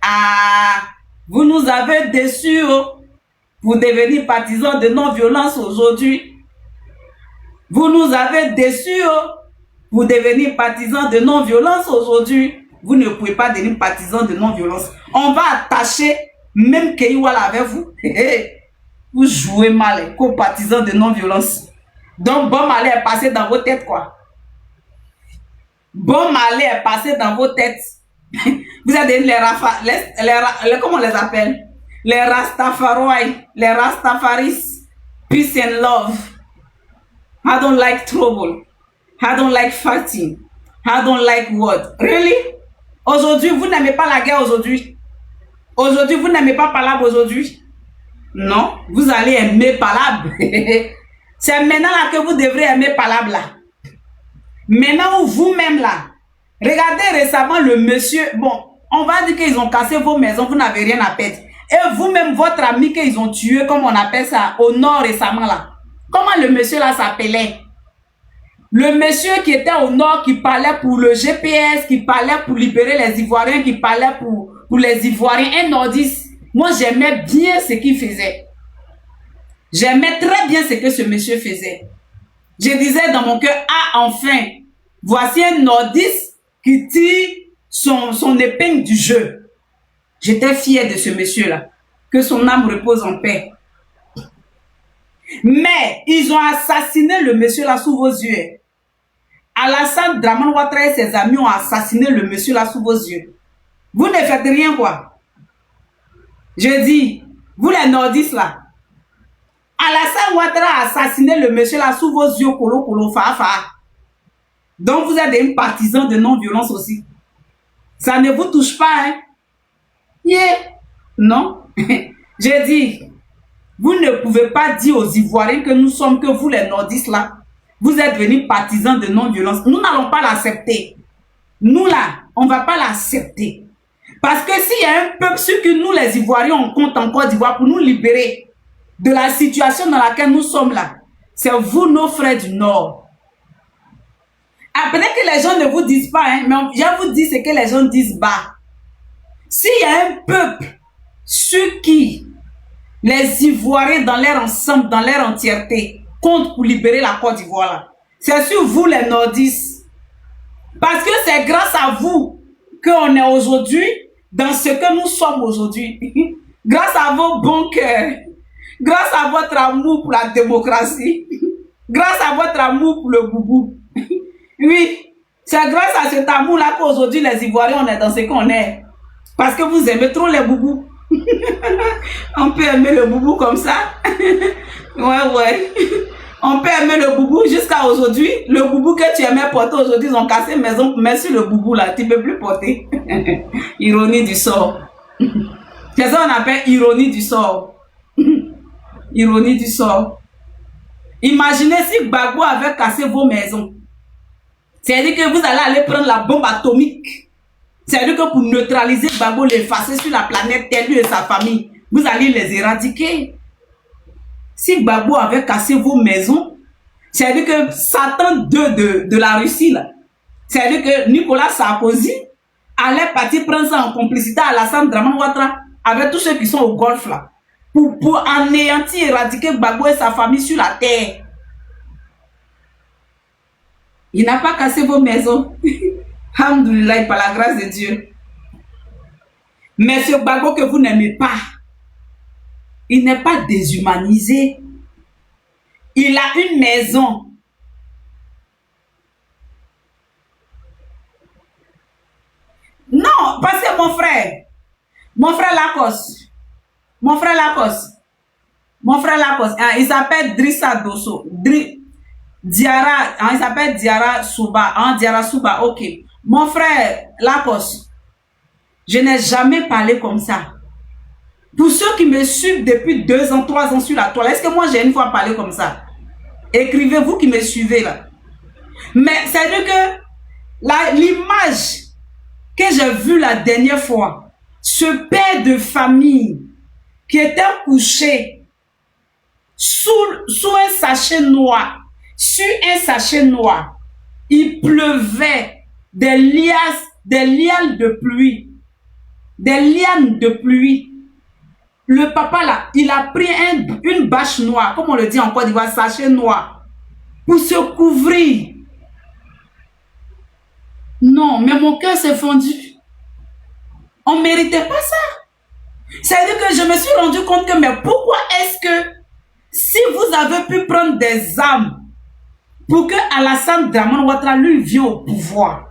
A: Ah, vous nous avez déçus oh, pour devenir partisans de non-violence aujourd'hui. Vous nous avez déçus oh, pour devenir partisans de non-violence aujourd'hui. Vous ne pouvez pas devenir partisans de non-violence. On va attacher même Keiwala avec vous. Vous jouez mal comme partisans de non-violence. Donc bon malé est passé dans vos têtes quoi. Bon malé est passé dans vos têtes. Vous avez les Rafa, comment on les appelle? Les Rastafari, les Rastafaris. Peace and love. I don't like trouble. I don't like fighting. I don't like what? Really? Aujourd'hui, vous n'aimez pas la guerre aujourd'hui. Aujourd'hui, vous n'aimez pas Palab aujourd'hui. Non, vous allez aimer Palab. C'est maintenant là que vous devrez aimer Palab là. Maintenant où vous-même là, regardez récemment le monsieur, bon, on va dire qu'ils ont cassé vos maisons, vous n'avez rien à perdre. Et vous-même, votre ami qu'ils ont tué, comme on appelle ça, au nord récemment là. Comment le monsieur là s'appelait? Le monsieur qui était au nord, qui parlait pour le GPS, qui parlait pour libérer les Ivoiriens, qui parlait pour les Ivoiriens, un nordiste. Moi, j'aimais bien ce qu'il faisait. J'aimais très bien ce que ce monsieur faisait. Je disais dans mon cœur, ah, enfin, voici un nordiste qui tire son épingle du jeu. J'étais fière de ce monsieur-là. Que son âme repose en paix. Mais ils ont assassiné le monsieur-là sous vos yeux. Alassane Dramane Ouattara et ses amis ont assassiné le monsieur-là sous vos yeux. Vous ne faites rien, quoi. Je dis, vous les nordistes là, Alassane Ouattara a assassiné le monsieur là sous vos yeux, colo, colo, fa, fa. Donc vous êtes des partisans de non-violence aussi. Ça ne vous touche pas, hein? Yeah. Non. J'ai dit, vous ne pouvez pas dire aux Ivoiriens que nous sommes, que vous les nordistes là, vous êtes venus partisans de non-violence. Nous n'allons pas l'accepter. Nous là, on ne va pas l'accepter. Parce que s'il y a un peuple sur qui nous les Ivoiriens on compte en Côte d'Ivoire pour nous libérer de la situation dans laquelle nous sommes là, c'est vous, nos frères du Nord. Après que les gens ne vous disent pas, hein, mais je vous dis ce que les gens disent bas. S'il y a un peuple sur qui les Ivoiriens dans leur ensemble, dans leur entièreté, comptent pour libérer la Côte d'Ivoire, c'est sur vous les nordistes. Parce que c'est grâce à vous qu'on est aujourd'hui dans ce que nous sommes aujourd'hui. Grâce à vos bons cœurs, grâce à votre amour pour la démocratie, grâce à votre amour pour le boubou. Oui, c'est grâce à cet amour-là qu'aujourd'hui les Ivoiriens, on est dans ce qu'on est. Parce que vous aimez trop les boubous. On peut aimer le boubou comme ça. Ouais. On peut aimer le boubou jusqu'à aujourd'hui. Le boubou que tu aimais porter aujourd'hui, ils ont cassé maison pour mettre sur le boubou là. Tu ne peux plus porter. Ironie du sort. C'est ça qu'on appelle ironie du sort. Ironie du sort. Imaginez si Gbagbo avait cassé vos maisons. C'est-à-dire que vous allez aller prendre la bombe atomique. C'est-à-dire que pour neutraliser Gbagbo, l'effacer sur la planète Terre, lui et sa famille, vous allez les éradiquer. Si Gbagbo avait cassé vos maisons, c'est-à-dire que Satan II de la Russie, c'est-à-dire que Nicolas Sarkozy allait partir prendre ça en complicité à Alassane Dramane Ouattara avec tous ceux qui sont au Golfe là, pour anéantir, éradiquer Gbagbo et sa famille sur la terre. Il n'a pas cassé vos maisons. Alhamdoulilah, par la grâce de Dieu. Mais ce Gbagbo que vous n'aimez pas, il n'est pas déshumanisé. Il a une maison. Non, parce que mon frère Lacoste, hein, il s'appelle Drissa Dosso. Diara, hein, il s'appelle Diara Souba. Hein, Diara Souba, ok. Mon frère Lacoste, je n'ai jamais parlé comme ça. Pour ceux qui me suivent depuis 2 ans, 3 ans sur la toile, est-ce que moi j'ai une fois parlé comme ça? Écrivez-vous qui me suivez là. Mais c'est-à-dire que l'image que j'ai vue la dernière fois, ce père de famille qui était couché sous un sachet noir, sur un sachet noir, il pleuvait des lianes de pluie, des lianes de pluie. Le papa là, il a pris une bâche noire, comme on le dit en Côte d'Ivoire, sachet noir, pour se couvrir. Non, mais mon cœur s'est fendu. On ne méritait pas ça. C'est-à-dire que je me suis rendu compte que, mais pourquoi est-ce que, si vous avez pu prendre des armes pour que Alassane Dramane Ouattara lui vienne au pouvoir,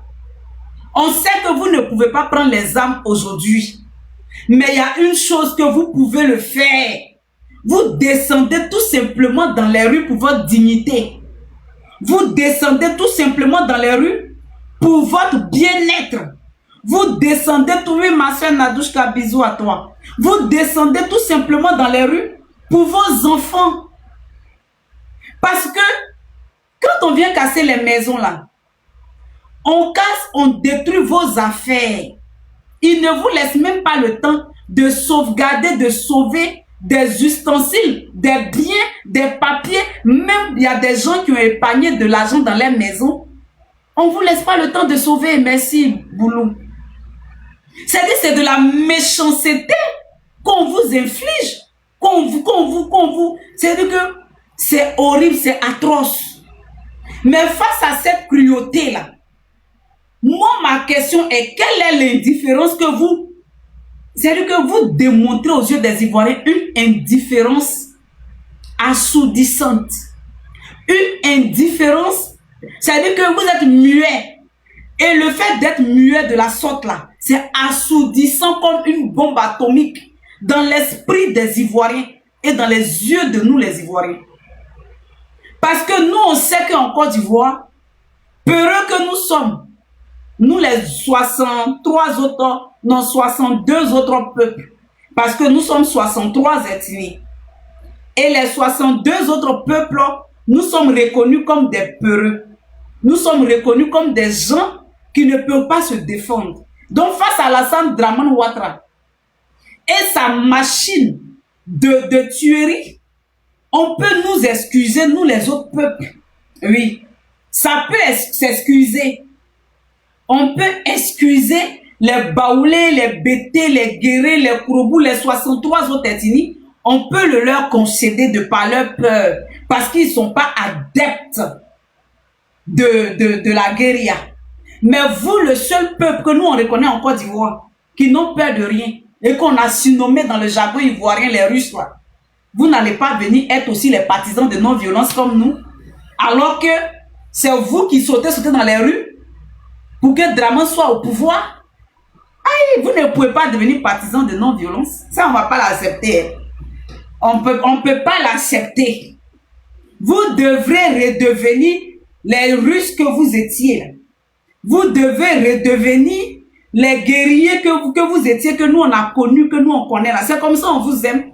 A: on sait que vous ne pouvez pas prendre les armes aujourd'hui. Mais il y a une chose que vous pouvez le faire. Vous descendez tout simplement dans les rues pour votre dignité. Vous descendez tout simplement dans les rues pour votre bien-être. Vous descendez tout, oui, ma soeur Nadouchka, bisous à toi. Vous descendez tout simplement dans les rues pour vos enfants. Parce que quand on vient casser les maisons là, on casse, on détruit vos affaires. Il ne vous laisse même pas le temps de sauvegarder, de sauver des ustensiles, des biens, des papiers. Même il y a des gens qui ont épargné de l'argent dans les maisons. On ne vous laisse pas le temps de sauver. Merci, Boulou. C'est-à-dire c'est de la méchanceté qu'on vous inflige. C'est-à-dire que c'est horrible, c'est atroce. Mais face à cette cruauté-là, Moi, ma question est, quelle est l'indifférence que vous... C'est-à-dire que vous démontrez aux yeux des Ivoiriens une indifférence assourdissante. Une indifférence, c'est-à-dire que vous êtes muet. Et le fait d'être muet de la sorte là, c'est assourdissant comme une bombe atomique dans l'esprit des Ivoiriens et dans les yeux de nous les Ivoiriens. Parce que nous, on sait qu'en Côte d'Ivoire, peureux que nous sommes, nous les 63 autres, non 62 autres peuples, parce que nous sommes 63 ethnies. Et les 62 autres peuples, nous sommes reconnus comme des peureux. Nous sommes reconnus comme des gens qui ne peuvent pas se défendre. Donc face à Alassane Dramane Ouattara et sa machine de tuerie, on peut nous excuser, nous les autres peuples. Oui, ça peut s'excuser. On peut excuser les Baoulés, les Bétés, les Guérés, les Kourobous, les 63 autres ethnies. On peut le leur concéder de par leur peur, parce qu'ils ne sont pas adeptes de la guérilla. Mais vous, le seul peuple que nous on reconnaît en Côte d'Ivoire, qui n'ont peur de rien, et qu'on a surnommé dans le jargon ivoirien les Russes, vous n'allez pas venir être aussi les partisans de non-violence comme nous, alors que c'est vous qui sautez dans les rues pour que Dramane soit au pouvoir. Aïe, vous ne pouvez pas devenir partisan de non-violence. Ça, on ne va pas l'accepter. On peut pas l'accepter. Vous devrez redevenir les Russes que vous étiez. Là. Vous devez redevenir les guerriers que vous étiez, que nous on a connus, que nous on connaît là. C'est comme ça on vous aime.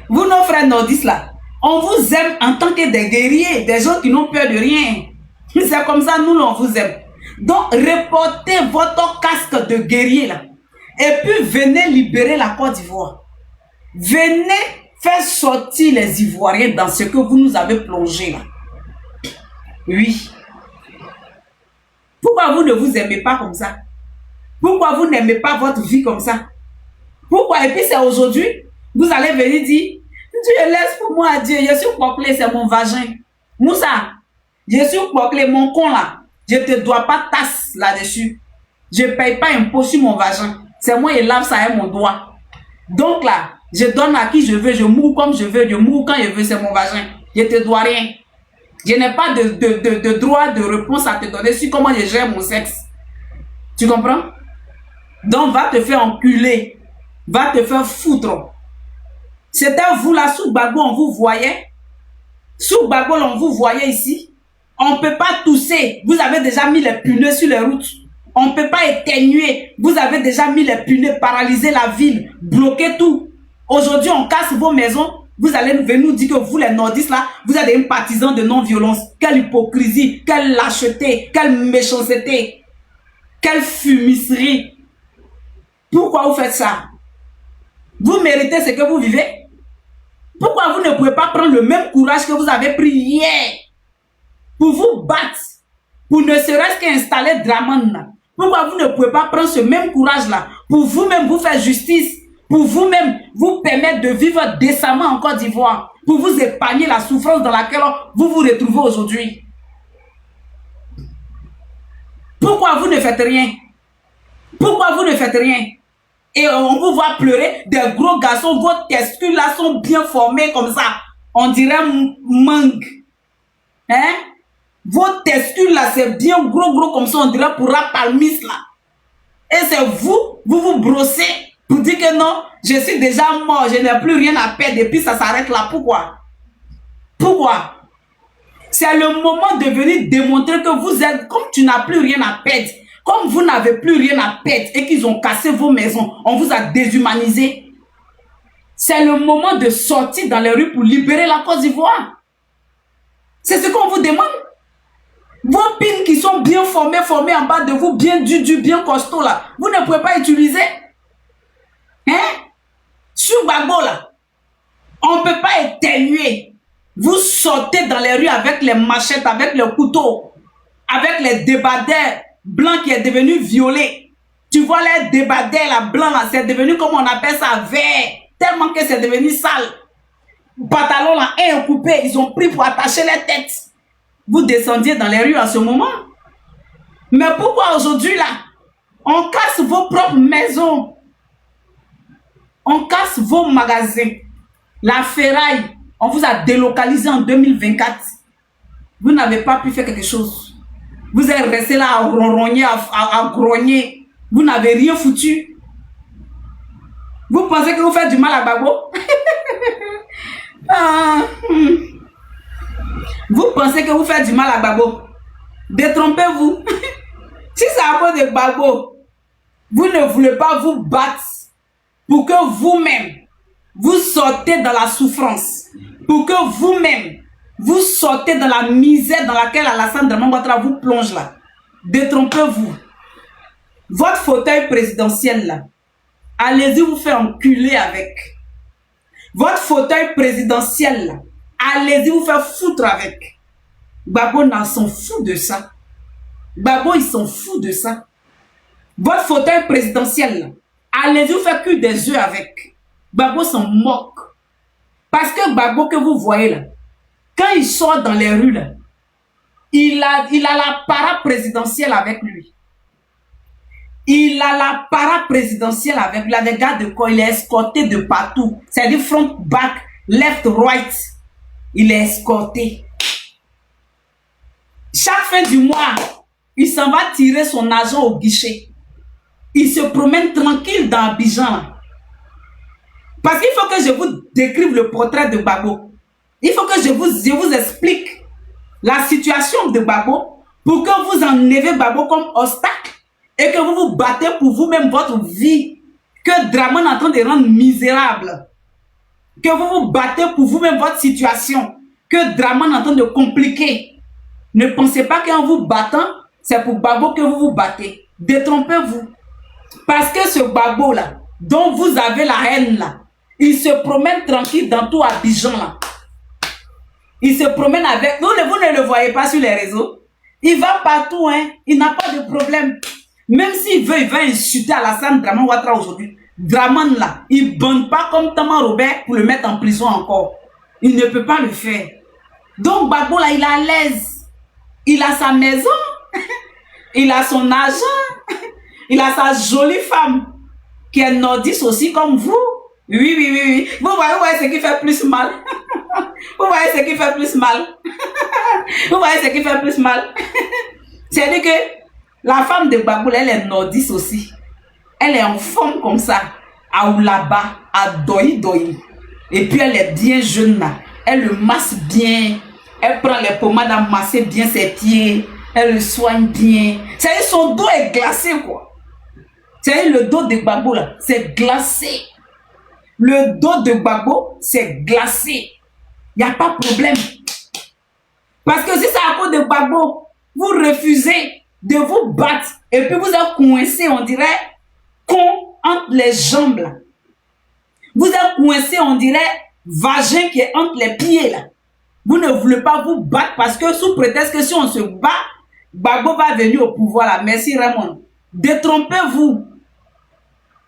A: Vous, nos frères nordistes là, on vous aime en tant que des guerriers, des gens qui n'ont peur de rien. C'est comme ça, nous on vous aime. Donc, reportez votre casque de guerrier là. Et puis, venez libérer la Côte d'Ivoire. Venez faire sortir les Ivoiriens dans ce que vous nous avez plongé là. Oui. Pourquoi vous ne vous aimez pas comme ça? Pourquoi vous n'aimez pas votre vie comme ça? Pourquoi? Et puis c'est aujourd'hui, vous allez venir dire, Dieu laisse pour moi Dieu, je suis bouclé, c'est mon vagin. Moussa, je suis bouclé, mon con là, je ne te dois pas tasse là-dessus. Je ne paye pas impôt sur mon vagin. C'est moi qui lave ça avec mon doigt. Donc là, je donne à qui je veux, je mourre comme je veux, je mourre quand je veux, c'est mon vagin. Je ne te dois rien. Je n'ai pas de droit de réponse à te donner sur comment je gère mon sexe. Tu comprends? Donc, va te faire enculer. Va te faire foutre. C'était vous là, sous Gbagbo, on vous voyait. Sous Gbagbo, on vous voyait ici. On ne peut pas tousser. Vous avez déjà mis les pneus sur les routes. On ne peut pas éternuer. Vous avez déjà mis les pneus, paralysé la ville, bloqué tout. Aujourd'hui, on casse vos maisons. Vous allez venir nous dire que vous, les nordistes, là, vous êtes des partisans de non-violence. Quelle hypocrisie, quelle lâcheté, quelle méchanceté, quelle fumisterie. Pourquoi vous faites ça? Vous méritez ce que vous vivez? Pourquoi vous ne pouvez pas prendre le même courage que vous avez pris hier pour vous battre, pour ne serait-ce qu'installer Dramane? Pourquoi vous ne pouvez pas prendre ce même courage-là pour vous-même vous faire justice? Pour vous-même vous permettre de vivre décemment en Côte d'Ivoire, pour vous épargner la souffrance dans laquelle vous vous retrouvez aujourd'hui. Pourquoi vous ne faites rien? Pourquoi vous ne faites rien? Et on vous voit pleurer, des gros garçons, vos testicules là sont bien formés comme ça. On dirait mangue. Hein? Vos testicules là, c'est bien gros comme ça, on dirait pour la palmiste là. Et c'est vous vous brossez pour dire que non, je suis déjà mort, je n'ai plus rien à perdre et puis ça s'arrête là. Pourquoi? Pourquoi? C'est le moment de venir démontrer que vous êtes, comme tu n'as plus rien à perdre, comme vous n'avez plus rien à perdre et qu'ils ont cassé vos maisons, on vous a déshumanisé. C'est le moment de sortir dans les rues pour libérer la Côte d'Ivoire. C'est ce qu'on vous demande. Vos pins qui sont bien formés en bas de vous, bien du bien costaud là, vous ne pouvez pas utiliser. Hein? Sur Gbagbo là, on ne peut pas éternuer. Vous sortez dans les rues avec les machettes, avec les couteaux, avec les débardeurs blancs qui est devenu violet. Tu vois les débardeurs là, blancs là, c'est devenu comme on appelle ça vert, tellement que c'est devenu sale. Pantalon là, un coupé, ils ont pris pour attacher les têtes. Vous descendiez dans les rues à ce moment. Mais pourquoi aujourd'hui là, on casse vos propres maisons, on casse vos magasins, la ferraille, on vous a délocalisé en 2024. Vous n'avez pas pu faire quelque chose. Vous êtes resté là à ronronner, à grogner. Vous n'avez rien foutu. Vous pensez que vous faites du mal à Gbagbo? Vous pensez que vous faites du mal à Gbagbo? Détrompez-vous. Si c'est à cause de Gbagbo, vous ne voulez pas vous battre pour que vous-même, vous sortez dans la souffrance. Pour que vous-même, vous sortez dans la misère dans laquelle Alassane Draman Ouattara vous plonge là. Détrompez-vous. Votre fauteuil présidentiel là, allez-y vous faire enculer avec. Votre fauteuil présidentiel là, allez-y vous faire foutre avec. Gbagbo s'en fout de ça. Gbagbo, il s'en fout de ça. Votre fauteuil présidentiel là, allez-y vous faire cuire des œufs avec. Gbagbo s'en moque. Parce que Gbagbo que vous voyez là, quand il sort dans les rues là, il a la para-présidentielle avec lui. Il a la para-présidentielle avec lui. Il a des gars de corps. Il est escorté de partout. C'est-à-dire front, back, left, right. Il est escorté. Chaque fin du mois, il s'en va tirer son argent au guichet. Il se promène tranquille dans Abidjan. Parce qu'il faut que je vous décrive le portrait de Gbagbo. Il faut que je vous explique la situation de Gbagbo pour que vous enlevez Gbagbo comme obstacle et que vous vous battez pour vous-même votre vie que Draman est en train de rendre misérable. Que vous vous battez pour vous-même votre situation que Draman est en train de compliquer. Ne pensez pas qu'en vous battant, c'est pour Gbagbo que vous vous battez. Détrompez-vous. Parce que ce Gbagbo là, dont vous avez la haine là, il se promène tranquille dans tout Abidjan là. Il se promène avec... Vous ne le voyez pas sur les réseaux. Il va partout, hein. Il n'a pas de problème. Même s'il veut, il va insulter Alassane Draman Ouattara aujourd'hui. Draman là, il ne bande pas comme Tama Robert pour le mettre en prison encore. Il ne peut pas le faire. Donc Gbagbo là, il est à l'aise. Il a sa maison. Il a son argent. Il a sa jolie femme qui est nordiste aussi comme vous. Oui. Vous voyez ce qui fait plus mal. Vous voyez ce qui fait plus mal. Vous voyez ce qui fait plus mal. C'est-à-dire que la femme de Gbagbo, elle est nordiste aussi. Elle est en forme comme ça. À Oulaba, à Doi. Et puis elle est bien jeune là. Elle le masse bien. Elle prend les pommades à masser bien ses pieds. Elle le soigne bien. C'est-à-dire son dos est glacé quoi. C'est-à-dire le dos de Gbagbo là, c'est glacé. Le dos de Gbagbo, c'est glacé. Il n'y a pas de problème. Parce que si c'est à cause de Gbagbo, vous refusez de vous battre et puis vous êtes coincé, on dirait, con entre les jambes là. Vous êtes coincé, on dirait, vagin qui est entre les pieds là. Vous ne voulez pas vous battre parce que sous prétexte que si on se bat, Gbagbo va venir au pouvoir là. Merci Raymond. Détrompez-vous.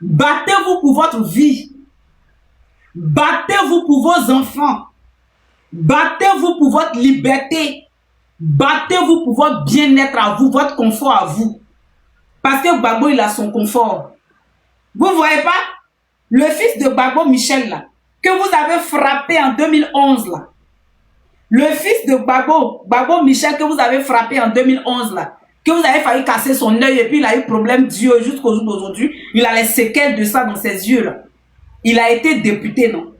A: Battez-vous pour votre vie. Battez-vous pour vos enfants. Battez-vous pour votre liberté. Battez-vous pour votre bien-être à vous, votre confort à vous. Parce que Gbagbo, il a son confort. Vous voyez pas? Le fils de Gbagbo, Michel, là, que vous avez frappé en 2011, là. Le fils de Gbagbo, Gbagbo Michel, que vous avez frappé en 2011, là. Que vous avez failli casser son œil et puis il a eu problème d'yeux jusqu'au jour d'aujourd'hui. Il a les séquelles de ça dans ses yeux, là. Il a été député, non?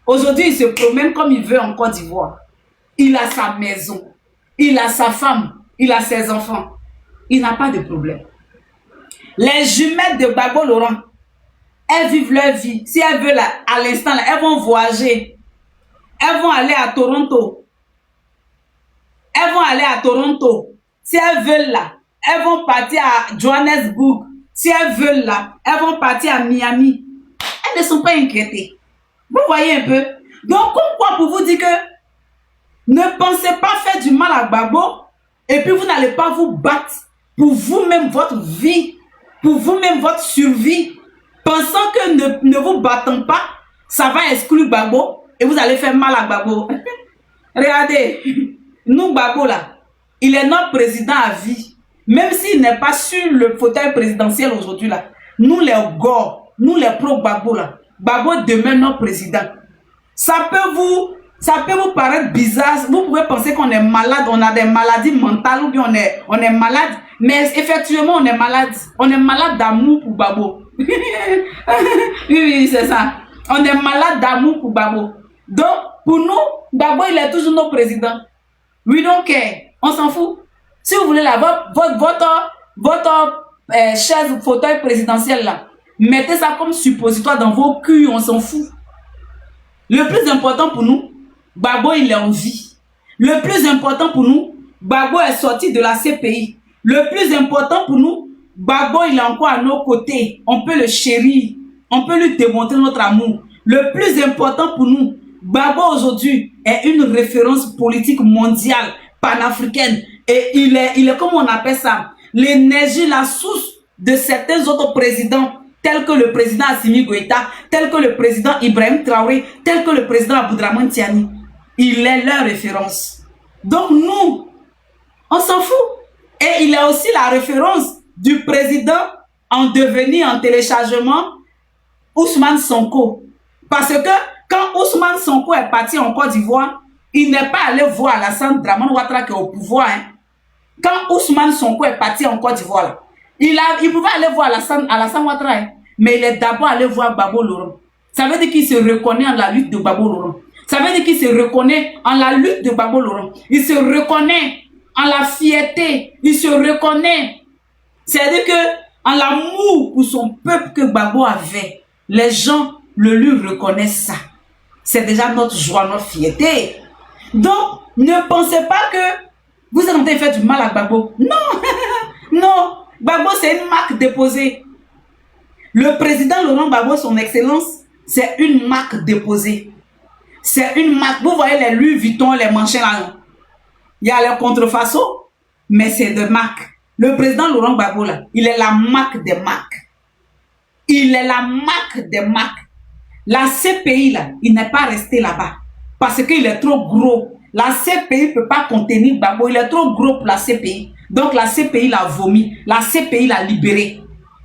A: Aujourd'hui, il se promène comme il veut en Côte d'Ivoire. Il a sa maison. Il a sa femme. Il a ses enfants. Il n'a pas de problème. Les jumelles de Gbagbo Laurent, elles vivent leur vie. Si elles veulent, à l'instant, elles vont voyager. Elles vont aller à Toronto. Elles vont aller à Toronto. Si elles veulent là, elles vont partir à Johannesburg. Si elles veulent là, elles vont partir à Miami. Elles ne sont pas inquiétées. Vous voyez un peu? Donc, pourquoi pour vous dire que ne pensez pas faire du mal à Gbagbo et puis vous n'allez pas vous battre pour vous-même votre vie, pour vous-même votre survie, pensant que ne vous battant pas, ça va exclure Gbagbo et vous allez faire mal à Gbagbo. Regardez, nous Gbagbo là, il est notre président à vie. même s'il n'est pas sur le fauteuil présidentiel aujourd'hui là, nous les Gore, nous les pro-Gbagbo là, Gbagbo demain notre président. Ça peut vous paraître bizarre, vous pouvez penser qu'on est malade, on a des maladies mentales ou bien on est malade, mais effectivement on est malade. On est malade d'amour pour Gbagbo. Oui, c'est ça. On est malade d'amour pour Gbagbo. Donc, pour nous, Gbagbo, il est toujours notre président. We don't care. On s'en fout. Si vous voulez votre chaise fauteuil présidentiel là, mettez ça comme suppositoire dans vos culs, on s'en fout. Le plus important pour nous, Gbagbo il est en vie. Le plus important pour nous, Gbagbo est sorti de la CPI. Le plus important pour nous, Gbagbo il est encore à nos côtés. On peut le chérir. On peut lui démontrer notre amour. Le plus important pour nous, Gbagbo aujourd'hui est une référence politique mondiale, panafricaine. Et il est comme on appelle ça, l'énergie, la source de certains autres présidents, tels que le président Assimi Goïta, tel que le président Ibrahim Traoré, tel que le président Aboudraman Tiani. Il est leur référence. Donc nous, on s'en fout. Et il est aussi la référence du président en devenir, en téléchargement, Ousmane Sonko. Parce que quand Ousmane Sonko est parti en Côte d'Ivoire, il n'est pas allé voir Alassane Dramane Ouattara qui est au pouvoir. Hein. Quand Ousmane Sonko est parti en Côte d'Ivoire, il pouvait aller voir Alassane Ouattara, hein, mais il est d'abord allé voir Gbagbo Laurent. Ça veut dire qu'il se reconnaît en la lutte de Gbagbo Laurent. Ça veut dire qu'il se reconnaît en la lutte de Gbagbo Laurent. Il se reconnaît en la fierté. Il se reconnaît. C'est-à-dire que en l'amour pour son peuple que Gbagbo avait, les gens le lui reconnaissent ça. C'est déjà notre joie, notre fierté. Donc, ne pensez pas que vous êtes en train de faire du mal à Gbagbo. Non, non. Gbagbo, c'est une marque déposée. Le président Laurent Gbagbo, son excellence, c'est une marque déposée. C'est une marque. Vous voyez les Louis Vuitton, les manchettes là. Il y a les contrefaçons, mais c'est de marque. Le président Laurent Gbagbo, là, il est la marque des marques. Il est la marque des marques. La CPI, là, il n'est pas resté là-bas. Parce qu'il est trop gros. La CPI ne peut pas contenir Gbagbo. Il est trop gros pour la CPI. Donc la CPI l'a vomi. La CPI l'a libéré.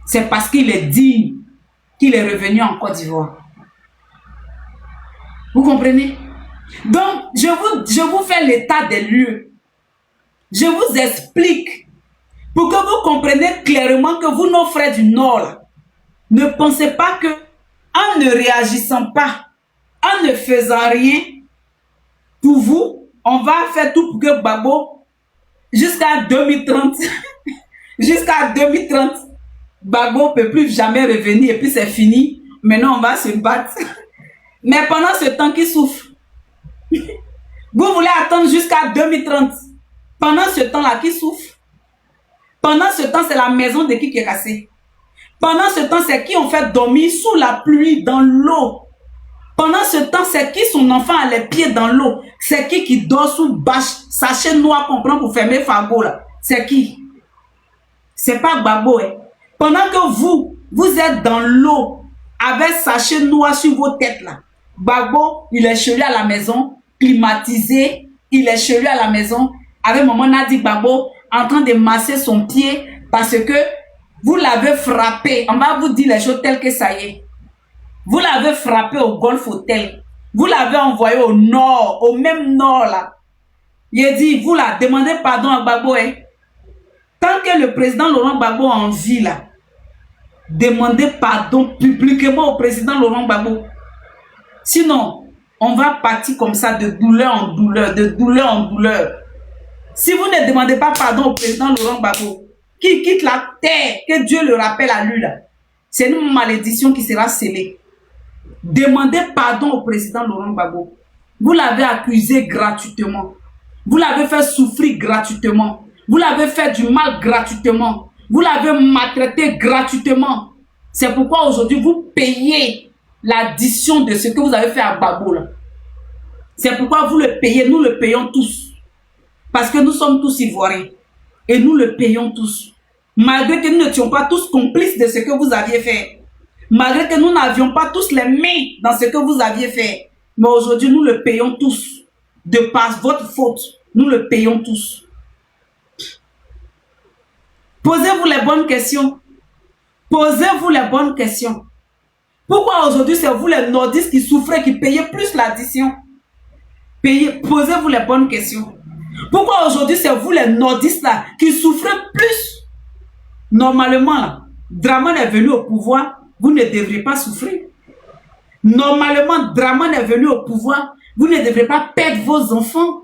A: C'est parce qu'il est digne qu'il est revenu en Côte d'Ivoire. Vous comprenez? Donc, je vous fais l'état des lieux. Je vous explique pour que vous compreniez clairement que vous, nos frères du Nord, là, ne pensez pas que en ne réagissant pas, en ne faisant rien, pour vous, on va faire tout pour que Gbagbo, jusqu'à 2030, jusqu'à 2030, Gbagbo ne peut plus jamais revenir et puis c'est fini. Maintenant, on va se battre. Mais pendant ce temps qu'il souffre, vous voulez attendre jusqu'à 2030. Pendant ce temps-là, qui souffre? Pendant ce temps, c'est la maison de qui est cassée. Pendant ce temps, c'est qui on fait dormir sous la pluie, dans l'eau. Pendant ce temps, c'est qui son enfant a les pieds dans l'eau. C'est qui dort sous bâche, sachet noir qu'on prend pour fermer Fago là. C'est qui? C'est pas Gbagbo. Hein. Pendant que vous êtes dans l'eau, avec sachet noir sur vos têtes là. Gbagbo, il est chez lui à la maison, climatisé. Il est chez lui à la maison, avec maman Nadi Gbagbo, en train de masser son pied parce que vous l'avez frappé. On va vous dire les choses telles que ça y est. Vous l'avez frappé au Golf Hotel. Vous l'avez envoyé au nord, au même nord là. Il a dit, vous la demandez pardon à Gbagbo. Hein. Tant que le président Laurent Gbagbo est en vie là, demandez pardon publiquement au président Laurent Gbagbo. Sinon, on va partir comme ça de douleur en douleur, de douleur en douleur. Si vous ne demandez pas pardon au président Laurent Gbagbo, qui quitte la terre, que Dieu le rappelle à lui là, c'est une malédiction qui sera scellée. Demandez pardon au président Laurent Gbagbo. Vous l'avez accusé gratuitement. Vous l'avez fait souffrir gratuitement. Vous l'avez fait du mal gratuitement. Vous l'avez maltraité gratuitement. C'est pourquoi aujourd'hui vous payez l'addition de ce que vous avez fait à Gbagbo. C'est pourquoi vous le payez. Nous le payons tous. Parce que nous sommes tous ivoiriens. Et nous le payons tous. Malgré que nous n'étions pas tous complices de ce que vous aviez fait. Malgré que nous n'avions pas tous les mains dans ce que vous aviez fait. Mais aujourd'hui, nous le payons tous. De par votre faute, nous le payons tous. Posez-vous les bonnes questions. Posez-vous les bonnes questions. Pourquoi aujourd'hui c'est vous les nordistes qui souffrez, qui payez plus l'addition? Posez-vous les bonnes questions. Pourquoi aujourd'hui c'est vous les nordistes là qui souffrez plus? Normalement là, Dramane est venu au pouvoir, vous ne devriez pas souffrir. Normalement, Dramane est venu au pouvoir, vous ne devrez pas perdre vos enfants.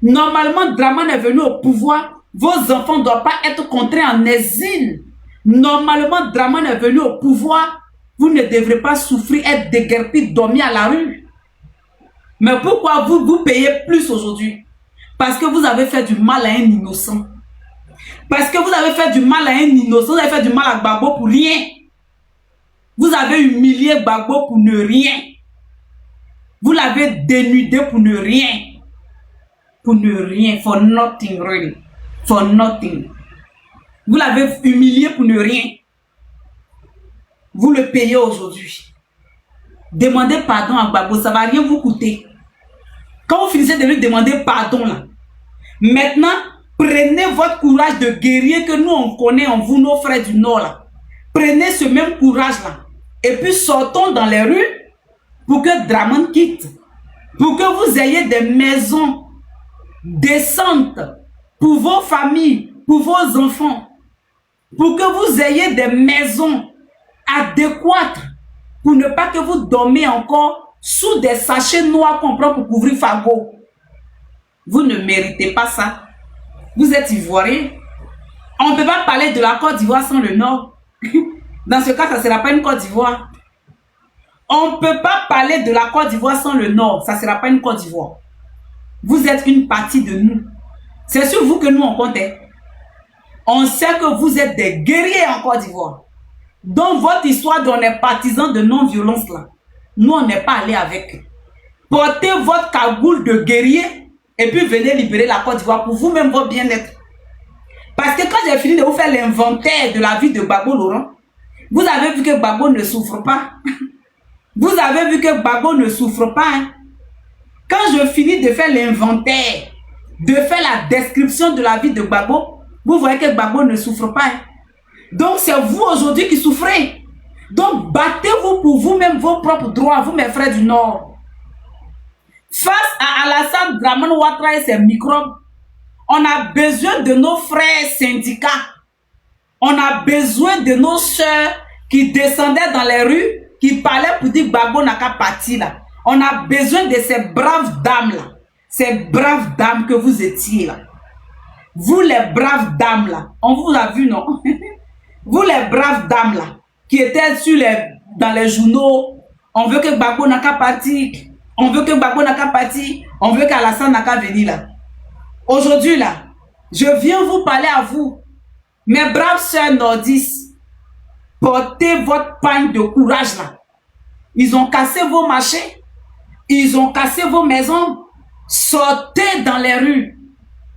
A: Normalement, Dramane est venu au pouvoir, vos enfants ne doivent pas être contraints en exil. Normalement, Dramane est venu au pouvoir, vous ne devrez pas souffrir, être déguerpis, dormir à la rue. Mais pourquoi vous payez plus aujourd'hui? Parce que vous avez fait du mal à un innocent. Parce que vous avez fait du mal à un innocent, vous avez fait du mal à Gbagbo pour rien. Vous avez humilié Gbagbo pour ne rien. Vous l'avez dénudé pour ne rien. Pour ne rien. For nothing, really. For nothing. Vous l'avez humilié pour ne rien. Vous le payez aujourd'hui. Demandez pardon à Gbagbo, ça ne va rien vous coûter. Quand vous finissez de lui demander pardon, là, maintenant, prenez votre courage de guerrier que nous, on connaît en vous, nos frères du Nord, là. Prenez ce même courage-là. Et puis, sortons dans les rues pour que Dramane quitte. Pour que vous ayez des maisons décentes pour vos familles, pour vos enfants. Pour que vous ayez des maisons adéquates pour ne pas que vous dormiez encore sous des sachets noirs qu'on prend pour couvrir Fago. Vous ne méritez pas ça. Vous êtes Ivoirien. On ne peut pas parler de la Côte d'Ivoire sans le Nord. Dans ce cas, ça ne sera pas une Côte d'Ivoire. On ne peut pas parler de la Côte d'Ivoire sans le Nord. Ça ne sera pas une Côte d'Ivoire. Vous êtes une partie de nous. C'est sur vous que nous on compte. On sait que vous êtes des guerriers en Côte d'Ivoire. Donc votre histoire dont on est partisans de non-violence là, nous on n'est pas allé avec. Portez votre cagoule de guerrier et puis venez libérer la Côte d'Ivoire pour vous-même votre bien-être. Parce que quand j'ai fini de vous faire l'inventaire de la vie de Gbagbo Laurent, vous avez vu que Gbagbo ne souffre pas. Vous avez vu que Gbagbo ne souffre pas. Hein? Quand je finis de faire l'inventaire, de faire la description de la vie de Gbagbo, vous voyez que Gbagbo ne souffre pas. Hein? Donc c'est vous aujourd'hui qui souffrez. Donc battez-vous pour vous-même vos propres droits, vous mes frères du Nord. Face à Alassane Dramane Ouattara et ses microbes, on a besoin de nos frères syndicats. On a besoin de nos soeurs qui descendaient dans les rues, qui parlaient pour dire Gbagbo n'a qu'à partir là. On a besoin de ces braves dames là. Ces braves dames que vous étiez là. Vous les braves dames là. On vous a vu, non? Vous les braves dames là. Qui étaient dans les journaux. On veut que Gbagbo n'a qu'à partir. On veut que Gbagbo n'a qu'à partir. On veut qu'Alassane n'a qu'à venir là. Aujourd'hui là, je viens vous parler à vous. Mes braves sœurs nordistes. Portez votre pagne de courage là. Ils ont cassé vos marchés. Ils ont cassé vos maisons. Sortez dans les rues.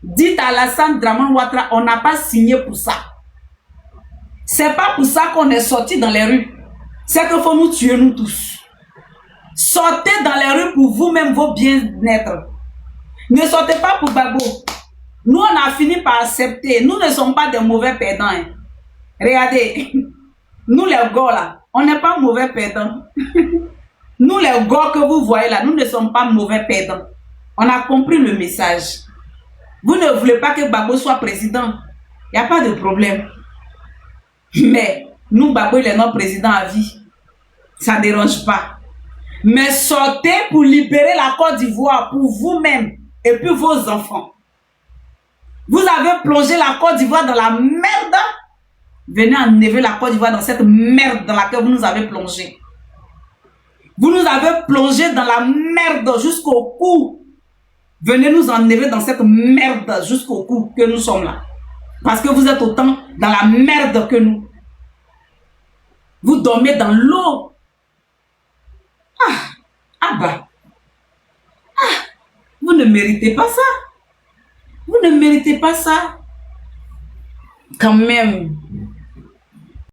A: Dites à Alassane Dramane Ouattara, on n'a pas signé pour ça. C'est pas pour ça qu'on est sorti dans les rues. C'est qu'il faut nous tuer nous tous. Sortez dans les rues pour vous-même vos bien-être. Ne sortez pas pour Gbagbo. Nous on a fini par accepter. Nous ne sommes pas des mauvais perdants. Hein. Regardez. Nous les gars là, on n'est pas mauvais perdants. Nous les gars que vous voyez là, nous ne sommes pas mauvais perdants. On a compris le message. Vous ne voulez pas que Gbagbo soit président. Il n'y a pas de problème. Mais nous, Gbagbo, il est notre président à vie. Ça ne dérange pas. Mais sortez pour libérer la Côte d'Ivoire pour vous-même et puis vos enfants. Vous avez plongé la Côte d'Ivoire dans la merde. Venez enlever la Côte d'Ivoire dans cette merde dans laquelle vous nous avez plongé. Vous nous avez plongé dans la merde jusqu'au cou. Venez nous enlever dans cette merde jusqu'au cou que nous sommes là. Parce que vous êtes autant dans la merde que nous. Vous dormez dans l'eau. Vous ne méritez pas ça. Vous ne méritez pas ça. Quand même.